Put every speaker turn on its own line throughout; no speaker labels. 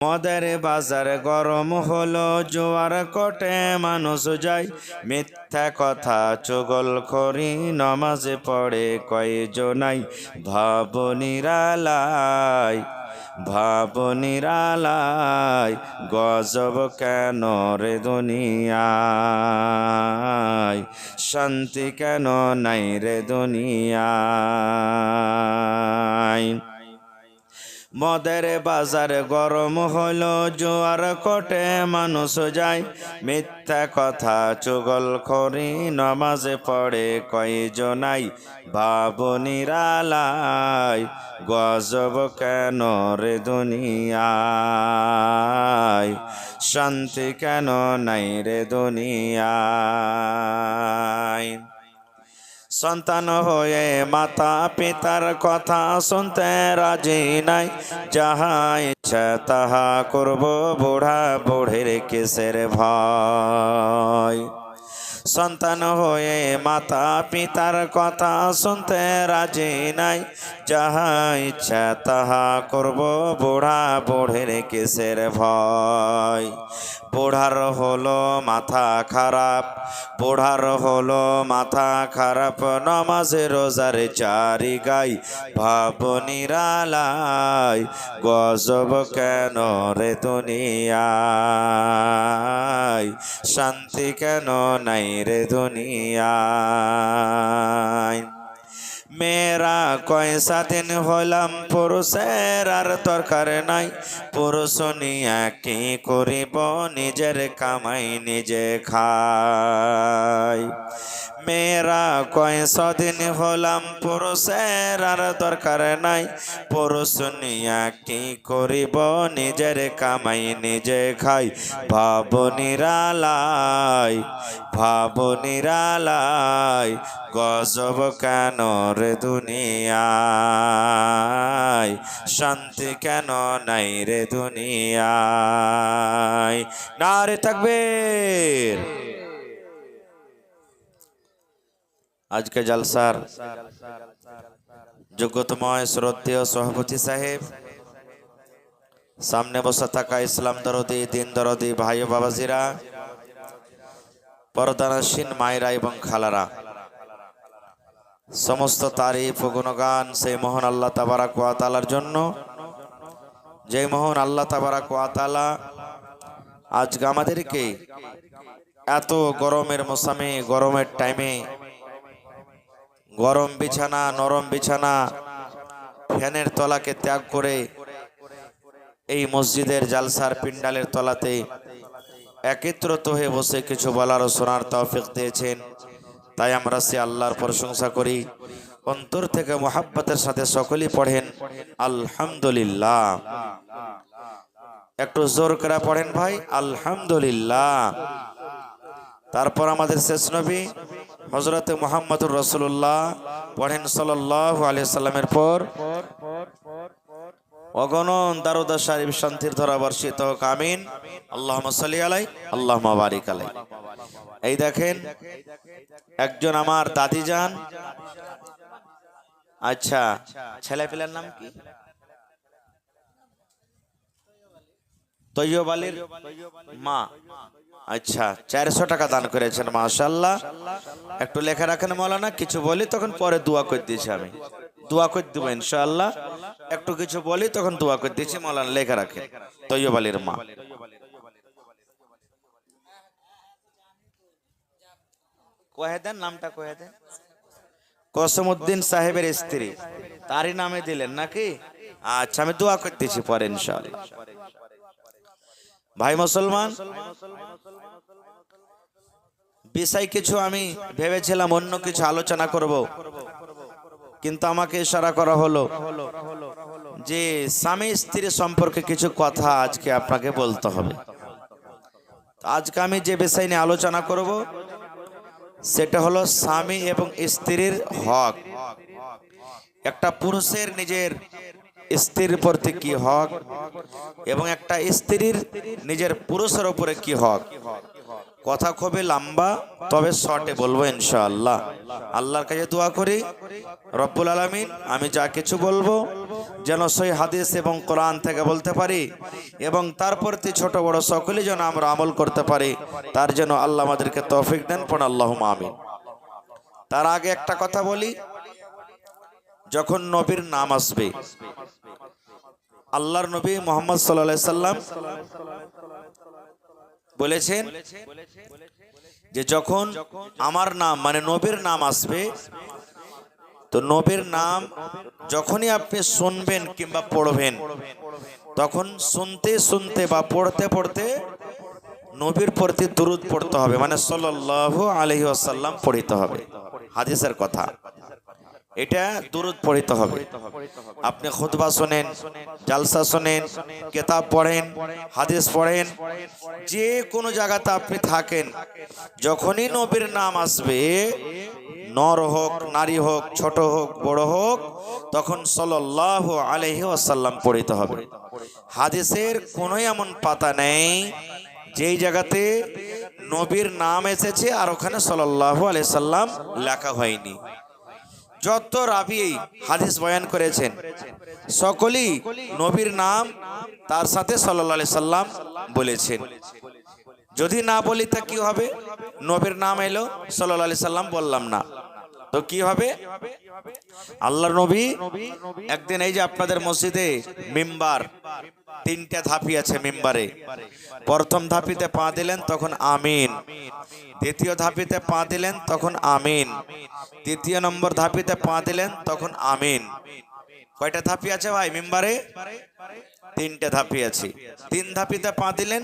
মদের বাজার গরম হলো, জোয়ার কোটে মানুষ যায়, মিথ্যা কথা চুগলখড়ি নমাজে পড়ে কয়জনাই। ভাব নিরালায়, ভাব নিরালায়, গজব কেন রে দুনিয়ায়, শান্তি কেন নাই রে দুনিয়ায়। মদের বাজার গরম হলো, জোয়ার কোটে মানুষ যায়, মিথ্যা কথা চুগলখড়ি নমাজে পড়ে কয়জনাই। ভাব নিরালায়, গজব কেন রে দুনিয়ায়, শান্তি কেন নাই রে দুনিয়ায়। সন্তান হয়ে মাতা পিতার কথা শুনতে রাজি নাই, যাহা ইচ্ছা তাহা করব, বুড়া বুড়ির কিসের ভয়। সন্তান হয়ে মাতা পিতার কথা শুনতে রাজি নাই, যাহা ইচ্ছা তাহা করব, বুড়া বুড়ির কিসের ভয়। বুড়ার হলো মাথা খারাপ, বুড়ার হলো মাথা খারাপ, নামাজে রোজার চারি গাই। ভাব নিরালায়, গজব কেন রে দুনিয়ায়, শান্তি কেন নাই রে দুনিয়ায়। মেয়েরা কয় স্বাধীন হলাম, পুরুষের আর দরকার নাই, পুরুষ নিয়া কি করিব, নিজের কামাই নিজে খায়। মেয়েরা কয় স্বাধীন হলাম, পুরুষের আর দরকার নাই, পুরুষ নিয়া কি করিব, নিজের কামাই নিজে খাই। ভাব নিরালায়, ভাব নিরালায়, গজব কেন রে দুনিয়ায়, শান্তি কেন নাই রে দুনিয়ায়। নারে তাকবীর। আজকে জলসার যোগ্যতময় শ্রদ্ধেয় সভাপতি সাহেব, সামনে বসে থাকা ইসলাম দরদি, দিন দরদি ভাই ও বাবাজিরা, পর্দানসীন মায়েরা এবং খালারা, সমস্ত তারিফ ও গুণগান সেই মহান আল্লাহ তাবারাক ওয়া তাআলার জন্য, যে মহান আল্লাহ তাবারাক ওয়া তাআলা আজকে আমাদেরকে এত গরমের মৌসুমে, গরমের টাইমে, গরম বিছানা, নরম বিছানা, ফ্যানের তলাকে ত্যাগ করে এই মসজিদের জালসার পিন্ডালের তলাতে একত্রিত হয়ে বসে কিছু বলার ও শোনার তৌফিক দিয়েছেন। তাই আমরা সে আল্লাহর প্রশংসা করি। অন্তর থেকে মুহাব্বতের সাথে সকলেই পড়েন আলহামদুলিল্লাহ। একটু জোর করে পড়েন ভাই, আলহামদুলিল্লাহ। তারপর আমাদের শেষ নবী হযরত মুহাম্মদুর রাসূলুল্লাহ পড়েন সাল্লাল্লাহু আলাইহি সাল্লামের পর অগণন দারুদ শরীফ শান্তির ধারা বর্ষিত হোক, আমিন। আল্লাহুম্মা সাল্লি আলাই, আল্লাহুম্মা বারিক আলাই। এই দেখেন একজন আমার দাদি যান, আচ্ছা ছেলেপিলার নাম কি? তৈয়ব আলীর মা, আচ্ছা 400 টাকা দান করেছেন, মাশাআল্লাহ। একটু লেখা রাখেন মাওলানা, কিছু বলি তখন পরে দোয়া করে দিয়েছি, আমি দোয়া করে দেবো ইনশাআল্লাহ। একটু কিছু বলি তখন দোয়া করে দিয়েছি, মাওলানা লেখা রাখেন। তৈয়ব আলীর মা, কয়ে দেন নামটা, কয়ে দেন। কসমউদ্দিন সাহেবের স্ত্রী, তারই নামে দিলেন নাকি? আচ্ছা আমি দোয়া করতেছি পরে ইনশাআল্লাহ। ভাই মুসলমান, বিষয় কিছু আমি ভেবেছিলাম অন্য কিছু আলোচনা করব, কিন্তু আমাকে ইশারা করা হলো যে স্বামী স্ত্রী সম্পর্কে কিছু কথা আজকে আপনাকে বলতে হবে। আজকে আমি যে বিষয় নিয়ে আলোচনা করব সেটা হলো স্বামী এবং স্ত্রীর হক। একটা পুরুষের নিজের স্ত্রীর প্রতি কি হক এবং একটা স্ত্রীর নিজের পুরুষের উপরে কি হক, কথা খুবই লম্বা, তবে শর্টে বলবো ইনশাআল্লাহ। আল্লাহর কাছে দোয়া করি রব্বুল আলামিন আমি যা কিছু বলবো যেন সহি হাদিস এবং কোরআন থেকে বলতে পারি, এবং তার প্রতি ছোট বড় সকলেই যেন আমরা আমল করতে পারি, তার জন্য আল্লাহ আমাদেরকে তৌফিক দেন। পড়ুন আল্লাহুম্মা আমিন। তার আগে একটা কথা বলি, যখন নবীর নাম আসবে, আল্লাহর নবী মুহাম্মদ সাল্লাল্লাহু আলাইহি সাল্লাম বলেছেন যে যখন আমার নাম মানে নবীর নাম আসবে, তো নবীর নাম যখনই আপনি শুনবেন কিংবা পড়বেন, তখন শুনতে শুনতে বা পড়তে পড়তে নবীর প্রতি দুরূদ পড়তে হবে, মানে সাল্লাল্লাহু আলাইহি ওয়াসাল্লাম পড়তে হবে। হাদিসের কথা, এটা দুরূদ পড়তে হবে। আপনি খুতবা শুনেন, জালসা শুনেন, কিতাব পড়েন, হাদিস পড়েন, যে কোনো জায়গাতে আপনি থাকেন, যখনই নবীর নাম আসবে, নর হোক নারী হোক ছোট হোক বড় হোক, তখন সাল্লাল্লাহু আলাইহি ওয়াসাল্লাম পড়তে হবে। হাদিসের কোনো এমন পাতা নেই যেই জায়গাতে নবীর নাম এসেছে আর ওখানে সাল্লাল্লাহু আলাইহি সাল্লাম লেখা হয়নি। যত রাবি হাদিস বয়ান করেছেন সকলেই নবীর নাম তার সাথে সাল্লাল্লাহু আলাইহি সাল্লাম বলেছেন। যদি না বলি তা কি হবে? নবীর নাম এলো, সাল্লাল্লাহু আলাইহি সাল্লাম বললাম না, তো কি হবে? আল্লাহর নবী একদিন, এই যে আপনাদের মসজিদে মিম্বার, তিনটা ধাপি আছে মিম্বারে, প্রথম ধাপিতে পা দিলেন তখন আমিন, দ্বিতীয় ধাপিতে পা দিলেন তখন আমিন, তৃতীয় নম্বর ধাপিতে পা দিলেন তখন আমিন। কয়টা ধাপি আছে ভাই মিম্বারে? তিনটে ধাপি আছে। তিন ধাপিতে পা দিলেন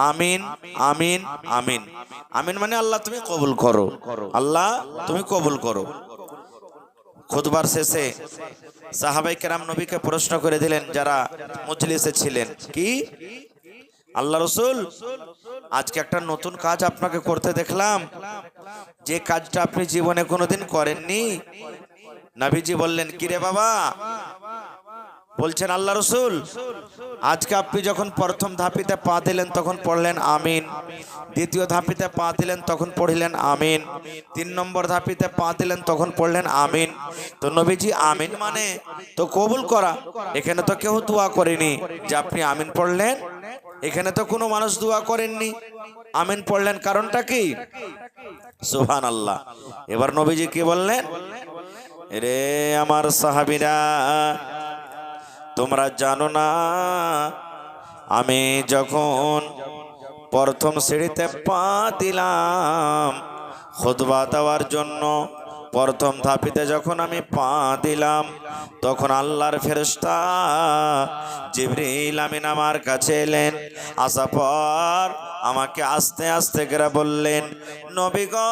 আমিন আমিন আমিন। আমিন মানে আল্লাহ তুমি কবুল করো, আল্লাহ তুমি কবুল করো। খুতবার শেষে সাহাবায়ে কেরাম নবীকে প্রশ্ন করে দিলেন যারা মজলিসে ছিলেন, কি আল্লাহ রাসূল, আজকে একটা নতুন কাজ আপনাকে করতে দেখলাম, যে কাজটা আপনি জীবনে কোনোদিন করেননি। নবীজি বললেন, কি রে বাবা? বলছেন আল্লাহ রাসূল, আজকে আপনি যখন প্রথম ধাপিতে পা দিলেন তখন পড়লেন আমিন, দ্বিতীয় ধাপিতে পা দিলেন তখন পড়লেন আমিন, তিন নম্বর ধাপিতে পা দিলেন তখন পড়লেন আমিন। তো নবীজি আমিন মানে তো কবুল করা, এখানে তো কেউ দোয়া করেনি যে আপনি আমিন পড়লেন, এখানে তো কোনো মানুষ দোয়া করেননি, আমিন পড়লেন, কারণটা কি? সুবহানাল্লাহ। এবার নবীজি কি বললেন? রে আমার সাহাবীরা, তোমরা জানো না আমি যখন প্রথম সিঁড়িতে পা দিলাম খুতবা দেওয়ার জন্য, প্রথম ধাপিতে যখন আমি পা দিলাম, তখন আল্লাহর ফেরেশতা জিবরিল আমিন আমার কাছে এলেন। আসার পর আমাকে আস্তে আস্তে করে বললেন, নবী গো,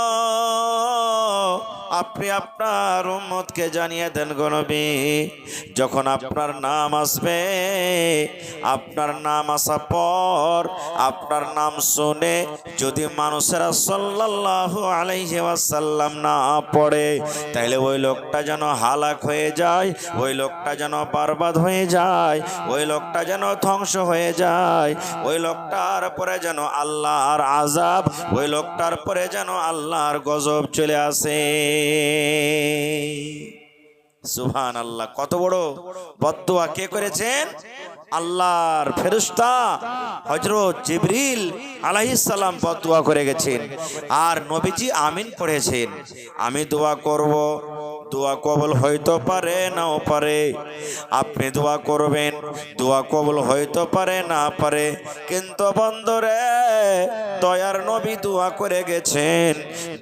আপনি আপনার উম্মতকে জানিয়ে দেন গো নবী, যখন আপনার নাম আসবে, আপনার নাম আসার পর আপনার নাম শুনে যদি মানুষেরা সাল্লাল্লাহু আলাইহি ওয়াসাল্লাম না পড়ে, তাহলে ওই লোকটা যেন হালাক হয়ে যায়, ওই লোকটা যেন বরবাদ হয়ে যায়, ওই লোকটা যেন ধ্বংস হয়ে যায়, ওই লোকটার পরে যেন আল্লাহর আযাব, ওই লোকটার পরে যেন আল্লাহর গজব চলে আসে। সুবহানাল্লাহ। কত বড় বদদুয়া কে করেছেন? আল্লাহর ফেরেশতা হযরত জিবরিল আলাইহিস সালাম বদদুয়া করে গেছেন, আর নবীজি আমিন পড়েছেন। আমি দোয়া করব, দোয়া কবুল হইতে পারে নাও পারে, আপনি দোয়া করবেন, দোয়া কবুল হইতে পারে না পারে, কিন্তু বন্ধুরে দয়ার নবী দোয়া করে গেছেন,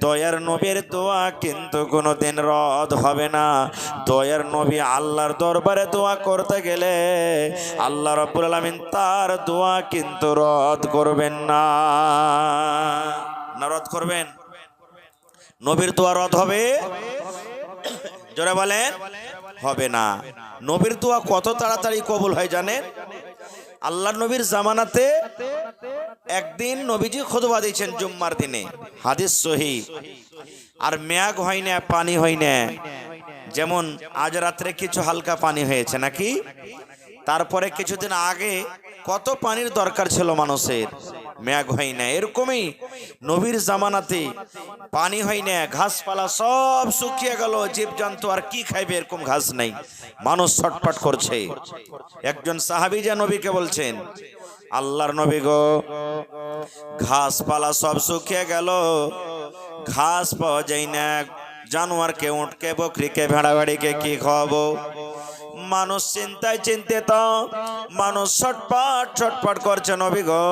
দয়ার নবীর দোয়া কিন্তু কোনোদিন রদ হবে না। দয়ার নবী আল্লাহর দরবারে দোয়া করতে গেলে আল্লাহ রাব্বুল আলামিন তার দোয়া কিন্তু রদ করবেন না। না রদ করবেন? নবীর দোয়া রদ হবে? জোরে বলেন, হবে না। নবীর দোয়া কত তাড়াতাড়ি কবুল হয় জানেন? আল্লাহর নবীর জামানাতে একদিন নবীজি খুতবা দিয়েছেন জুম্মার দিনে, হাদিস সহিহ, আর মেঘ হয় না, পানি হয় না, যেমন আজ রাত্রে কিছু হালকা পানি হয়েছে নাকি, তারপরে কিছুদিন আগে কত পানির দরকার ছিল মানুষের, মেঘ হয় না। এরকমই নবীর জামানাতে পানি হয় না, ঘাসপালা সব শুকিয়ে গেল, জীবজন্তু আর কি খাইবে, এরকম ঘাস নাই, মানুষ ছটফট করছে। একজন সাহাবী যা নবীকে বলছেন, আল্লাহর নবী গো, ঘাসপালা সব শুকিয়ে গেল, ঘাস পাওয়া যায় না, জানোয়ারকে, উটকে, বকরিকে, ভেড়া ভেড়িকে কি খাওয়াবো? মানুষ চিন্তায় চিন্তিত, মানুষ ছটপট ছটপট করছে। নবী গো,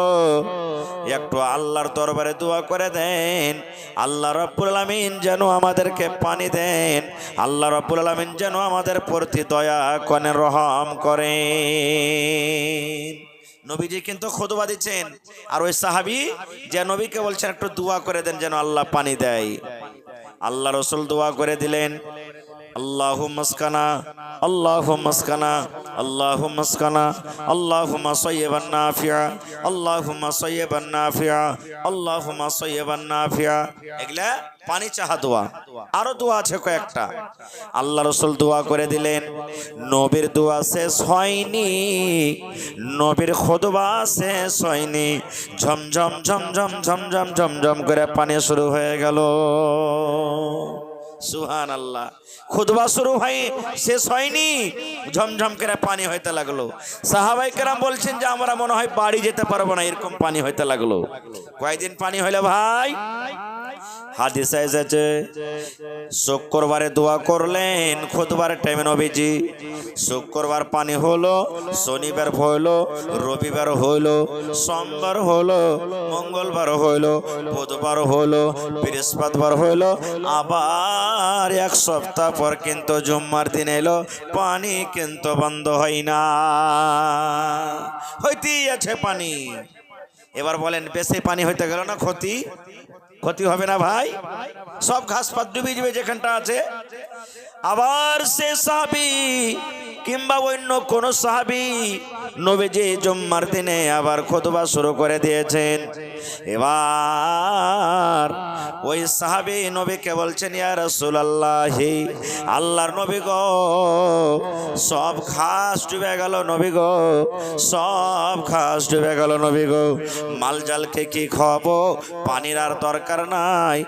একটু আল্লাহর দরবারে দোয়া করে দেন, আল্লাহ রাব্বুল আলামিন যেন আমাদেরকে পানি দেন, আল্লাহ রাব্বুল আলামিন যেন আমাদের প্রতি দয়া করেন, রহম করেন। নবীজি কিন্তু খুতবা দিচ্ছেন, আর ওই সাহাবী যে নবীকে বলছেন একটু দোয়া করে দেন যেন আল্লাহ পানি দেয়। আল্লাহ রাসূল দোয়া করে দিলেন, আল্লাহুম্মা আসকানা, আল্লাহুম্মা আসকানা, আল্লাহুম্মা আসকানা, আল্লাহুম্মা সায়্যিবান নাফিআ, আল্লাহুম্মা সায়্যিবান নাফিআ, আল্লাহুম্মা সায়্যিবান নাফিআ। এগুলা পানি চাহা দোয়া। আরো দোয়া আছে কয়েকটা। আল্লাহ রাসূল দোয়া করে দিলেন, নবীর দোয়া শেষ হয়নি, নবীর খুতবা শেষ হয়নি, ঝমঝম ঝমঝম ঝমঝম ঝমঝম করে পানি শুরু হয়ে গেল। সুবহানাল্লাহ। খুতবা শুরু হয়, শেষ হয়নি, ঝমঝম করে পানি হইতে লাগলো। সাহাবায়ে কেরাম বলছেন যে আমরা মনে হয় বাড়ি যেতে পারবো না, এরকম পানি হইতে লাগলো। কয়দিন পানি হইলো ভাই? হাদিসে এসেছে, শুক্রবারে দোয়া করলেন খুতবার টাইমে নবীজি, শুক্রবার পানি হলো, শনিবার হইলো, রবিবার হইলো, সোমবার হলো, মঙ্গলবার হইলো, বুধবার হইলো, বৃহস্পতিবার হইলো, আবার এক সপ্তাহ পর কিন্তু জুম্মার দিন এলো, পানি কিন্তু বন্ধ হয় না, হইতেই আছে পানি। এবার বলেন, বেশি পানি হইতে গেল না ক্ষতি? ক্ষতি হবে না ভাই? সব ঘাস পাত ডুবে যাবে যেখানটা আছে। আবার সে সাহাবী কিংবা অন্য কোন সাহাবী নবীজি জুম্মার দিনে আবার খুতবা শুরু করে দিয়েছেন। এবার ওই সাহাবী নবীকে বলছেন, ইয়া রাসূলুল্লাহ, আল্লাহর নবী গো, সব ঘাস ডুবে গেল নবী গো, সব ঘাস ডুবে গেল নবী গো, মালজালকে কি খাওয়াবো? পানির আর দরকার নাই,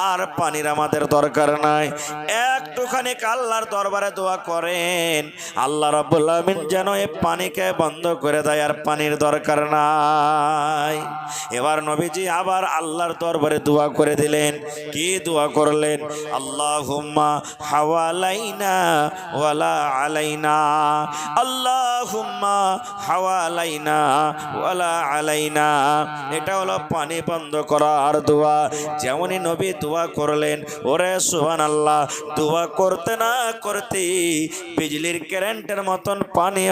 আর পানির আমাদের দরকার নাই, একটুখানি আল্লাহর দরবারে দোয়া করেন, আল্লাহ রাব্বুল আলামিন যেন এই পানিকে বন্ধ করে দেয়, আর পানির দরকার নাই। এবার নবীজি আবার আল্লাহর দরবারে দোয়া করে দিলেন। কি দোয়া করলেন? আল্লাহুম্মা হাওয়ালাইনা ওয়ালা আলাইনা, আল্লাহুম্মা হাওয়ালাইনা ওয়ালা আলাইনা। এটা হলো পানি বন্ধ করার দোয়া। যেমনই নবী দোয়া করলেন, ওরে সুবহানাল্লাহ, দোয়া করতে না করতে বিজলির কারেন্টের মতন পানি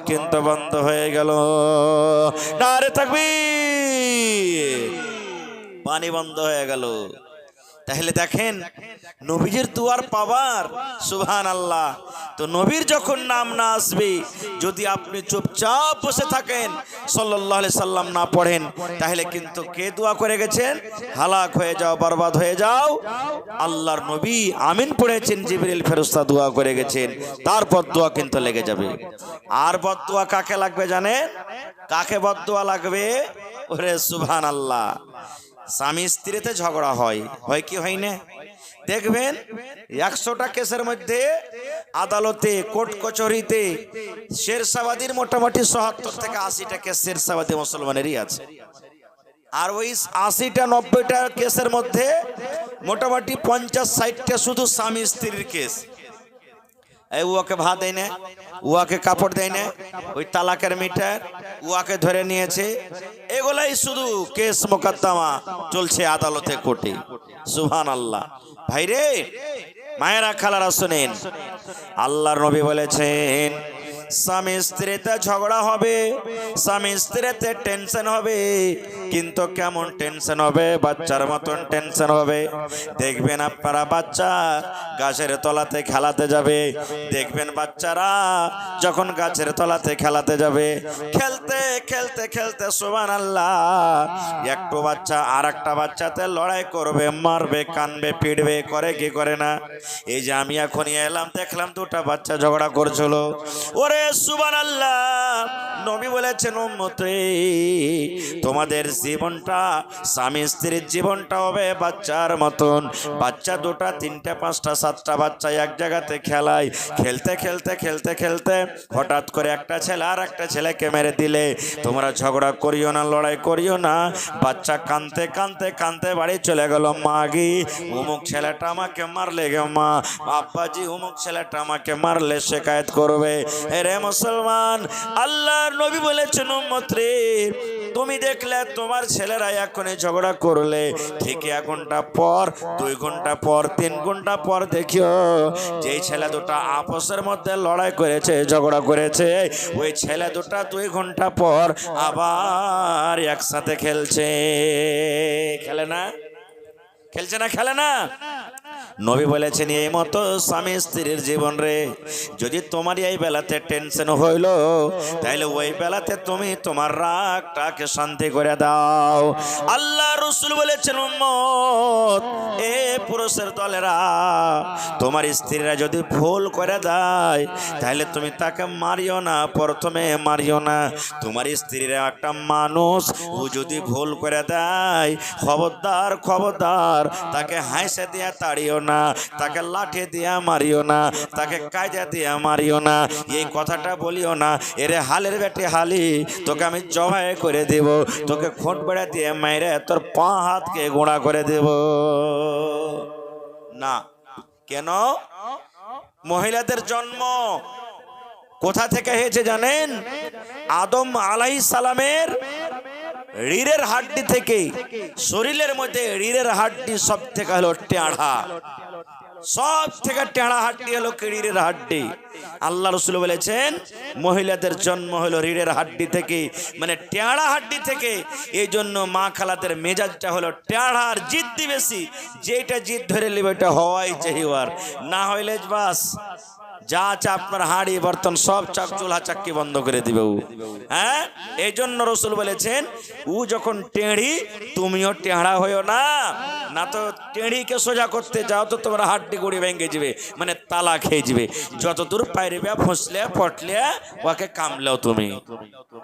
কিন্তু বন্ধ হয়ে গেল। নারে তাকবীর! পানি বন্ধ হয়ে গেল। তাহলে দেখেন নবীজির দুয়ার পাওয়ার, সুবহানাল্লাহ। তো নবীর যখন নাম না আসবে, যদি আপনি চুপচাপ বসে থাকেন, সাল্লাল্লাহু আলাইহি সাল্লাম না পড়েন, তাহলে কিন্তু কে দোয়া করে গেছেন? হালাক হয়ে যাও, বরবাদ হয়ে যাও। আল্লাহর নবী আমিন পড়েছেন, জিবরিল ফেরেশতা দোয়া করে গেছেন, তারপর দোয়া কিন্তু লেগে যাবে। আর বদদোয়া কাকে লাগবে জানেন? কাকে বদদোয়া লাগবে? ওরে সুবহানাল্লাহ, স্বামী স্ত্রীতে ঝগড়া হয়, হয় কি হয় না? দেখবেন 100টা কেসের মধ্যে আদালতে, কোর্ট কচুরিতে শেরশাবাদীর মোটামুটি ৭০ থেকে ৮০টা কেস শেরশাবাদী মুসলমানেরই আছে। আর ওই ৮০টা ৯০টা কেসের মধ্যে মোটামুটি ৫০-৬০টা শুধু স্বামী স্ত্রীর কেস। উয়াকে ভাত দেয় না, উয়াকে কাপড় দেয় না, ওই তালাকের মিটার, উয়াকে ধরে নিয়েছে, এগুলাই শুধু কেস মোকদ্দমা চলছে আদালতে, কোর্টে। সুবহানাল্লাহ। ভাইরে, মায়েরা, খালারা, শুনেন, আল্লাহর নবী বলেছেন, স্বামী স্ত্রীতে ঝগড়া হবে, স্বামী স্ত্রীতে টেনশন হবে, কিন্তু কেমন টেনশন হবে? বাচ্চার মতন টেনশন হবে। দেখবেন আপনারা বাচ্চা গাছের তলাতে খেলাতে যাবে, দেখবেন বাচ্চারা যখন গাছের তলাতে খেলাতে যাবে, খেলতে খেলতে খেলতে সুবহানাল্লাহ, একটু বাচ্চা আর একটা বাচ্চাতে লড়াই করবে, মারবে, কানবে, পিটবে, করে কি করে না? এই যে আমি এখনই এলাম, দেখলাম দুটা বাচ্চা ঝগড়া করছিল, ওরে জোরে সুবহানাল্লাহ। নবী বলেছেন উম্মতে তোমাদের জীবনটা স্বামী স্ত্রীর জীবনটা হবে বাচ্চার মতন। বাচ্চা দুটা তিনটা পাঁচটা সাতটা বাচ্চা এক জায়গাতে খেলায়, খেলতে খেলতে খেলতে খেলতে হঠাৎ করে একটা ছেলে আর একটা ছেলেকে মেরে দিলে তোমরা ঝগড়া করিও না, লড়াই করিও না। বাচ্চা কানতে কানতে কানতে বাড়ি চলে গেল, মা গি অমুক ছেলেটা আমাকে মারলে গে মা, আব্বাজি অমুক ছেলেটা আমাকে মারলে শিকায়েত করবে। রে মুসলমান, আল্লাহর নবী বলেছেন উম্মত রে তুমি দেখলে তোমার ছেলেরা এখনই ঝগড়া করলে, ঠিক 1 ঘন্টা পর 2 ঘন্টা পর 3 ঘন্টা পর দেখিও যেই ছেলে দুটা আপসের মধ্যে লড়াই করেছে ঝগড়া করেছে ওই ছেলে দুটা 2 ঘন্টা পর আবার একসাথে খেলছে। খেলে না? খেলছে না? খেলে না? নবী বলেছেন এই মতো স্বামী স্ত্রীর জীবন রে যদি তোমার এই বেলাতে টেনশন হইল তাহলে ওই বেলাতে তুমি তোমার রাগটাকে শান্তি করে দাও। আল্লাহ রাসূল বলেছেন উম্মত এ পুরুষের দলেরা তোমার স্ত্রীরা যদি ভুল করে দেয় তাহলে তুমি তাকে মারিও না, প্রথমে মারিও না। তোমার স্ত্রীরা একটা মানুষ, ও যদি ভুল করে দেয় খবরদার খবরদার তাকে হাসে দিয়া তাড়িও না, তাকে লাঠি দিয়া মারিও না, তাকে কায়দা দিয়া মারিও না, এই কথাটা বলিও না এরে হালের বেটি হালি তোকে আমি জবাই করে দেব, তোকে খোঁট বেড়া দিয়ে মাইরে তোর পা হাতকে গোড়া করে দেব না। কেন? মহিলাদের জন্ম কোথা থেকে হয়েছে জানেন? আদম আলাইহিস সালামের রিড়ের হাড্ডি থেকে। শরীরের মধ্যে রিড়ের হাড্ডি সব থেকে হলো টেঁড়া, সব থেকে টেঁড়া হাড্ডি হলো রিড়ের হাড্ডি। আল্লাহ রাসূল বলেছেন মহিলাদের জন্ম হলো রিড়ের হাড্ডি থেকে, মানে টেঁড়া হাড্ডি থেকে। এই জন্য মা খালাদের মেজাজটা হলো টেঁড়া আর জিদ্দি বেশি, যেটা জিদ ধরে নেবে এটা হওয়াই চাহিবার, না হইলে বাস যা আছে আপনার হাঁড়ি বর্তন সব চাক চুলা চাক্কি বন্ধ করে দিবে ও। হ্যাঁ, এই জন্য রাসূল বলেছেন ও যখন টেঁড়ি তুমিও টেঁড়া হইও না, না তো টেঁড়িকে সোজা করতে যাও তো তোমার হাড্ডি গুড়ি ভেঙে যাবে, মানে তালা খেয়ে যাবে। যতদূর পাইবে ফসলে পটলে ওকে কামলেও তুমি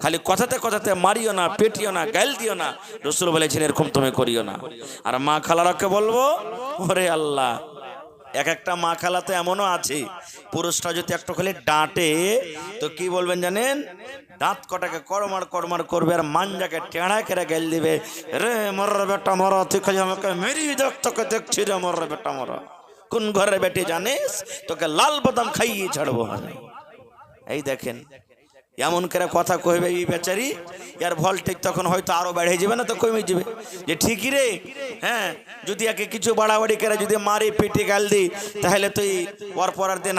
খালি কথাতে কথাতে মারিও না, পেটিও না, গাল দিও না। রাসূল বলেছেন এরকম তুমি করিও না। আর মা খালারাকে বলবো ওরে আল্লাহ, এক একটা মা খালাতে এমনও আছে পুরুষটা যদি একটু খালি ডাঁটে তো কি বলবেন জানেন? দাঁত কটাকে করমার করমার করবে আর মাঞ্জাকে টেঁড়া করে গেল দিবে, রে মর বেটা মর, তুই খালি আমাকে মেরি দেখ, তোকে দেখছি রে মর বেটা মর, কোন ঘরের বেটি জানিস, তোকে লাল বাদাম খাইয়ে ছাড়বো। এই দেখেন এমন করে কথা কইবে এই বেচারি, এর ভোল্টেজ তখন হয়তো আরো বেড়ে যাবে না তো কমে যাবে যে ঠিকই রে। হ্যাঁ, যদি একে কিছু বাড়াবাড়ি করে যদি মারি পিটি গাল দি তাহলে তুই ওর পরের দিন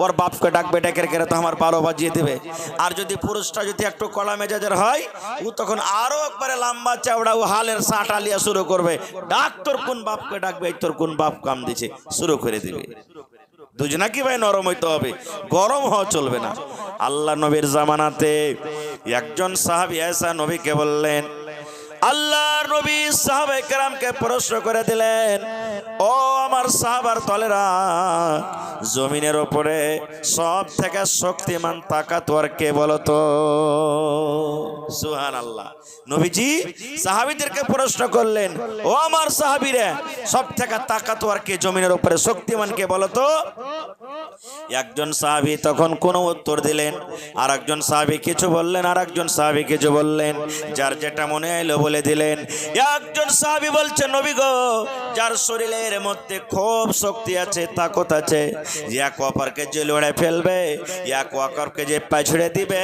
ওর বাপকে ডাকবে, ডেকে করে তো আমার 12 বাজিয়ে দেবে। আর যদি পুরুষটা যদি একটু কলা মেজাজের হয় ও তখন আরো একবারে লম্বা চাওড়া ও হালের সাঁটা লিয়া শুরু করবে, ডাক তোর কোন বাপকে ডাকবে, তোর কোন বাপ কাম দিছে শুরু করে দিবে। দুজনা কি ভাই নরম হইতে হবে, গরম হওয়া চলবে না। আল্লাহ নবীর জামানাতে একজন সাহাবী এসে নবীকে বললেন, আল্লাহর নবী সাহাবায়ে কেরামকে প্রশ্ন করে দিলেন, ও আমার সাহাবার দলেরা, জমিনের উপরে সব থেকে শক্তিমান তাকাতওয়ার কে বলতো? সুবহানাল্লাহ। নবীজি সাহাবীদেরকে প্রশ্ন করলেন, ও আমার সাহাবীরা, সব থেকে তাকাতওয়ার কে, জমিনের উপরে শক্তিমান কে বলতো? একজন সাহাবী তখন কোনো উত্তর দিলেন, আর একজন সাহাবী কিছু বললেন, আর একজন সাহাবী কিছু বললেন, যার যেটা মনে এলো বলে দিলেন। একজন সাহাবী বলছেন, নবী গো, যার শরীরের মধ্যে খুব শক্তি আছে, তাকত আছে, এক অপরকে যে লড়ে ফেলবে, এক অপরকে যে পাছড়ে দিবে,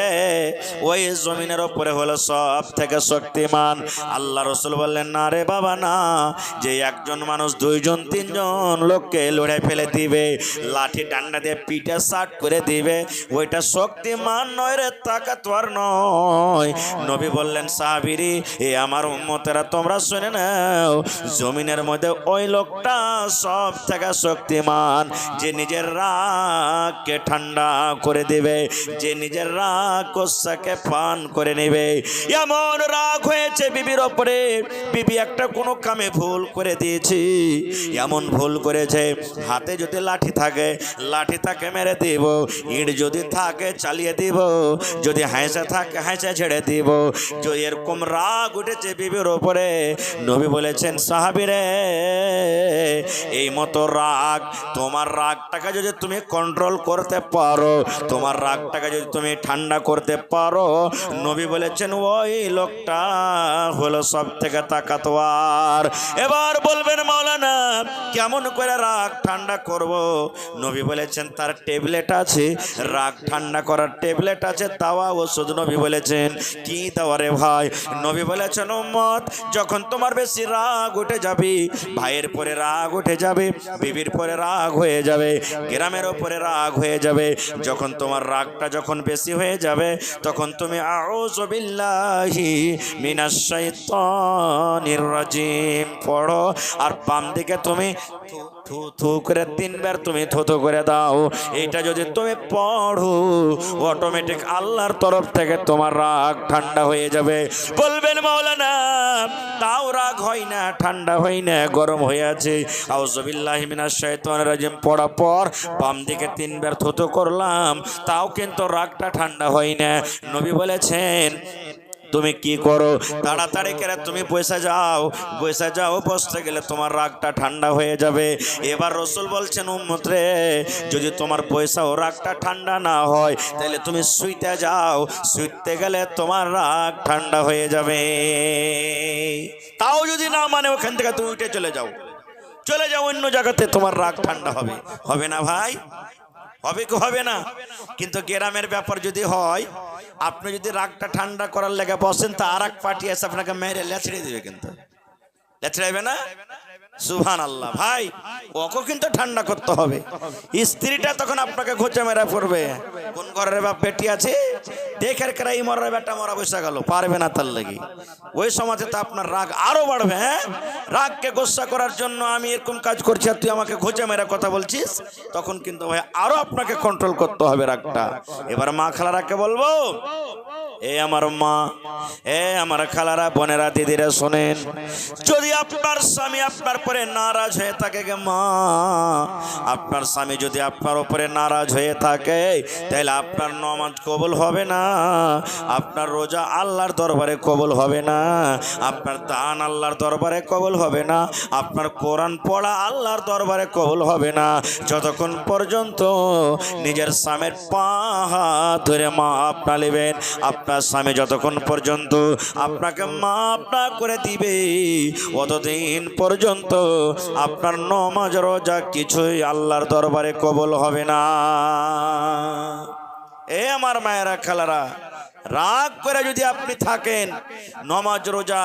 ওই জমিনের উপরে হলো সব থেকে শক্তিমান। আল্লাহ রাসূল বললেন, না রে বাবা না, যে একজন মানুষ 2 জন 3 জন লোককে লড়ে ফেলে দিবে, লাঠি ডান্ডা দিয়ে পিঠে শাট করে দিবে, ওইটা শক্তিমান নয় রে, তাকতওয়ার নয়। নবী বললেন, সাহাবীরি এ আমার উম্মতেরা তোমরা শুনে নাও, জমিনের মধ্যে ওই লোকটা লোকটা সব থেকে শক্তিমান, যে নিজের রাগকে ঠান্ডা করে দেবে, যে নিজের রাগ গোসাকে পান করে নেবে। এমন রাগ হয়েছে বিবির ওপরে, বিবি একটা কোনো কামে ভুল করে দিয়েছি, এমন ভুল করেছে, হাতে যদি লাঠি থাকে লাঠি তাকে মেরে দিব, ইট যদি থাকে চালিয়ে দিব, যদি হাঁসা থাকে হাঁসা ছেড়ে দিব। যে এরকম রাগ উঠেছে বিবির ওপরে, নবী বলেছেন সাহাবীরে, এই মতো রাগ, তোমার রাগটাকে যদি তুমি কন্ট্রোল করতে পারো, তোমার রাগটাকে যদি তুমি ঠান্ডা করতে পারো, নবী বলেছেন ওই লোকটা হলো সব থেকে তাকাতওয়ার। এবার বলবেন মাওলানা কেমন করে রাগ ঠান্ডা করব? নবী বলেছেন তার ট্যাবলেট আছে, রাগ ঠান্ডা করার ট্যাবলেট আছে, তাওয়া ওষুধ। নবী বলেছেন কি তাওয়া রে ভাই? নবী বলেছেন উম্মত, যখন তোমার বেশি রাগ উঠে যাবে, ভাইয়ের পরে রাগ উঠে যাবে, বিবির পরে রাগ হয়ে যাবে, গ্রামের ওপরে রাগ হয়ে যাবে, যখন তোমার রাগটা যখন বেশি হয়ে যাবে, তখন তুমি আউযু বিল্লাহি মিনাশ শাইতানির রাজিম পড়ো, আর বাম দিকে তুমি থু থু করে 3 বার তুমি থুথু করে দাও। এটা যদি তুমি পড়ো, অটোমেটিক আল্লাহর তরফ থেকে তোমার রাগ ঠান্ডা হয়ে যাবে। বলবেন মাওলানা তাও রাগ হয় না, ঠান্ডা হয় না, গরম হয়ে আছে। আউযু বিল্লাহি মিনাশ শাইতানির রাজিম পড়ার পর বাম দিকে 3 বার থুথু করলাম, তাও কিন্তু রাগটা ঠান্ডা হয় না। নবী বলেছেন তুমি কি করো, তাড়াতাড়ি করে তুমি বসে যাও, বসে যাও, বসতে গেলে তোমার রাগটা ঠান্ডা হয়ে যাবে। এবার রাসূল বলছেন উম্মত রে, যদি তোমার পয়সা ও রাগটা ঠান্ডা না হয়, তাহলে তুমি শুইতে যাও, শুইতে গেলে তোমার রাগ ঠান্ডা হয়ে যাবে। তাও যদি না মানে ওখান থেকে তুমি উঠে চলে যাও, চলে যাও অন্য জায়গাতে, তোমার রাগ ঠান্ডা হবে। হবে না ভাই? হবে কি হবে না? কিন্তু গ্রামের ব্যাপার যদি হয়, আপনি যদি রাগটা ঠান্ডা করার লেগে বসেন, তা আর এক পার্টি এসে আপনাকে মেরে লেছড়ে দিবে, কিন্তু লেছড়াইবে না? সুবহানাল্লাহ। ভাই ওকে কিন্তু ঠান্ডা করতে হবে। স্ত্রীটা তখন আপনাকে ঘুচে মেরা পড়বে, কোন ঘরের বাপ বেটি আছে দেখের করাই মরার বেটা মরা বসে গেল, পারবে না তার লাগি। ওই সময়তে তো আপনার রাগ আরো বাড়বে। হ্যাঁ, রাগকে গোসা করার জন্য আমি এরকম কাজ করছি আর তুই আমাকে ঘুচে মেরা কথা বলছিস, তখন কিন্তু ভাই আরো আপনাকে কন্ট্রোল করতে হবে রাগটা। এবার মা খালারাকে বলবো, এ আমার মা, এ আমার খালারা, বোনেরা, দিদিরা শোনেন, যদি আপনার স্বামী আপনার পরে নারাজ হয়ে থাকে, গে মা, আপনার স্বামী যদি আপনার উপরে নারাজ হয়ে থাকে, তাহলে আপনার নামাজ কবুল হবে না, আপনার রোজা আল্লাহর দরবারে কবুল হবে না, আপনার দান আল্লাহর দরবারে কবুল হবে না, আপনার কোরআন পড়া আল্লাহর দরবারে কবুল হবে না, যতক্ষণ পর্যন্ত নিজের স্বামীর পা হাত ধরে মাপ না নেবেন। আপনার স্বামী যতক্ষণ পর্যন্ত আপনাকে মাপ না করে দিবে, অতদিন পর্যন্ত আপনার নামাজ রোজা কিছুই আল্লাহর দরবারে কবুল হবে না। এ আমার মায়েরা খালারা, রাগ করে যদি আপনি থাকেন, নামাজ রোজা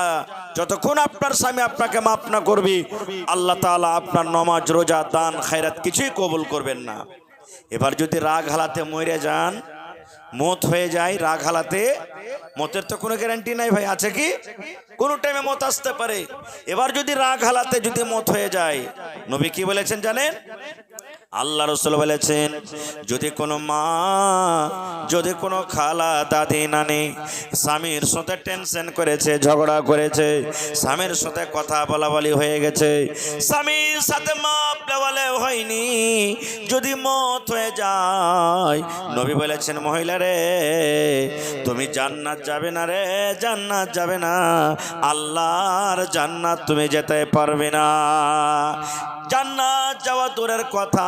যতক্ষণ আপনার স্বামী আপনাকে মাপ না করবে, আল্লাহ তাআলা আপনার নামাজ রোজা দান খায়রাত কিছুই কবুল করবেন না। এবার যদি রাগ হালাতে মরে যান, মত হয়ে যায়, রাগ হালাতে মতের তো কোনো গ্যারান্টি নাই ভাই, আছে কি? কোন টাইমে মত আসতে পারে। এবার যদি রাগ হালাতে যদি মত হয়ে যায়, নবী কি বলেছেন জানেন? আল্লাহ রাসূল বলেছেন, যদি কোনো মা, যদি কোনো খালা, দাদি, নানি স্বামীর সাথে টেনশন করেছে, ঝগড়া করেছে, স্বামীর সাথে কথা বলাবলি হয়ে গেছে, স্বামীর সাথে মাপ দেওয়ালে হয়নি, যদি মত হয়ে যায়, নবী বলেছেন মহিলা রে, তুমি জান্নাত যাবে না রে, জান্নাত যাবে না, আল্লাহর জান্নাত তুমি যেতে পারবে না। জান্নাত যাওয়া দূরের কথা,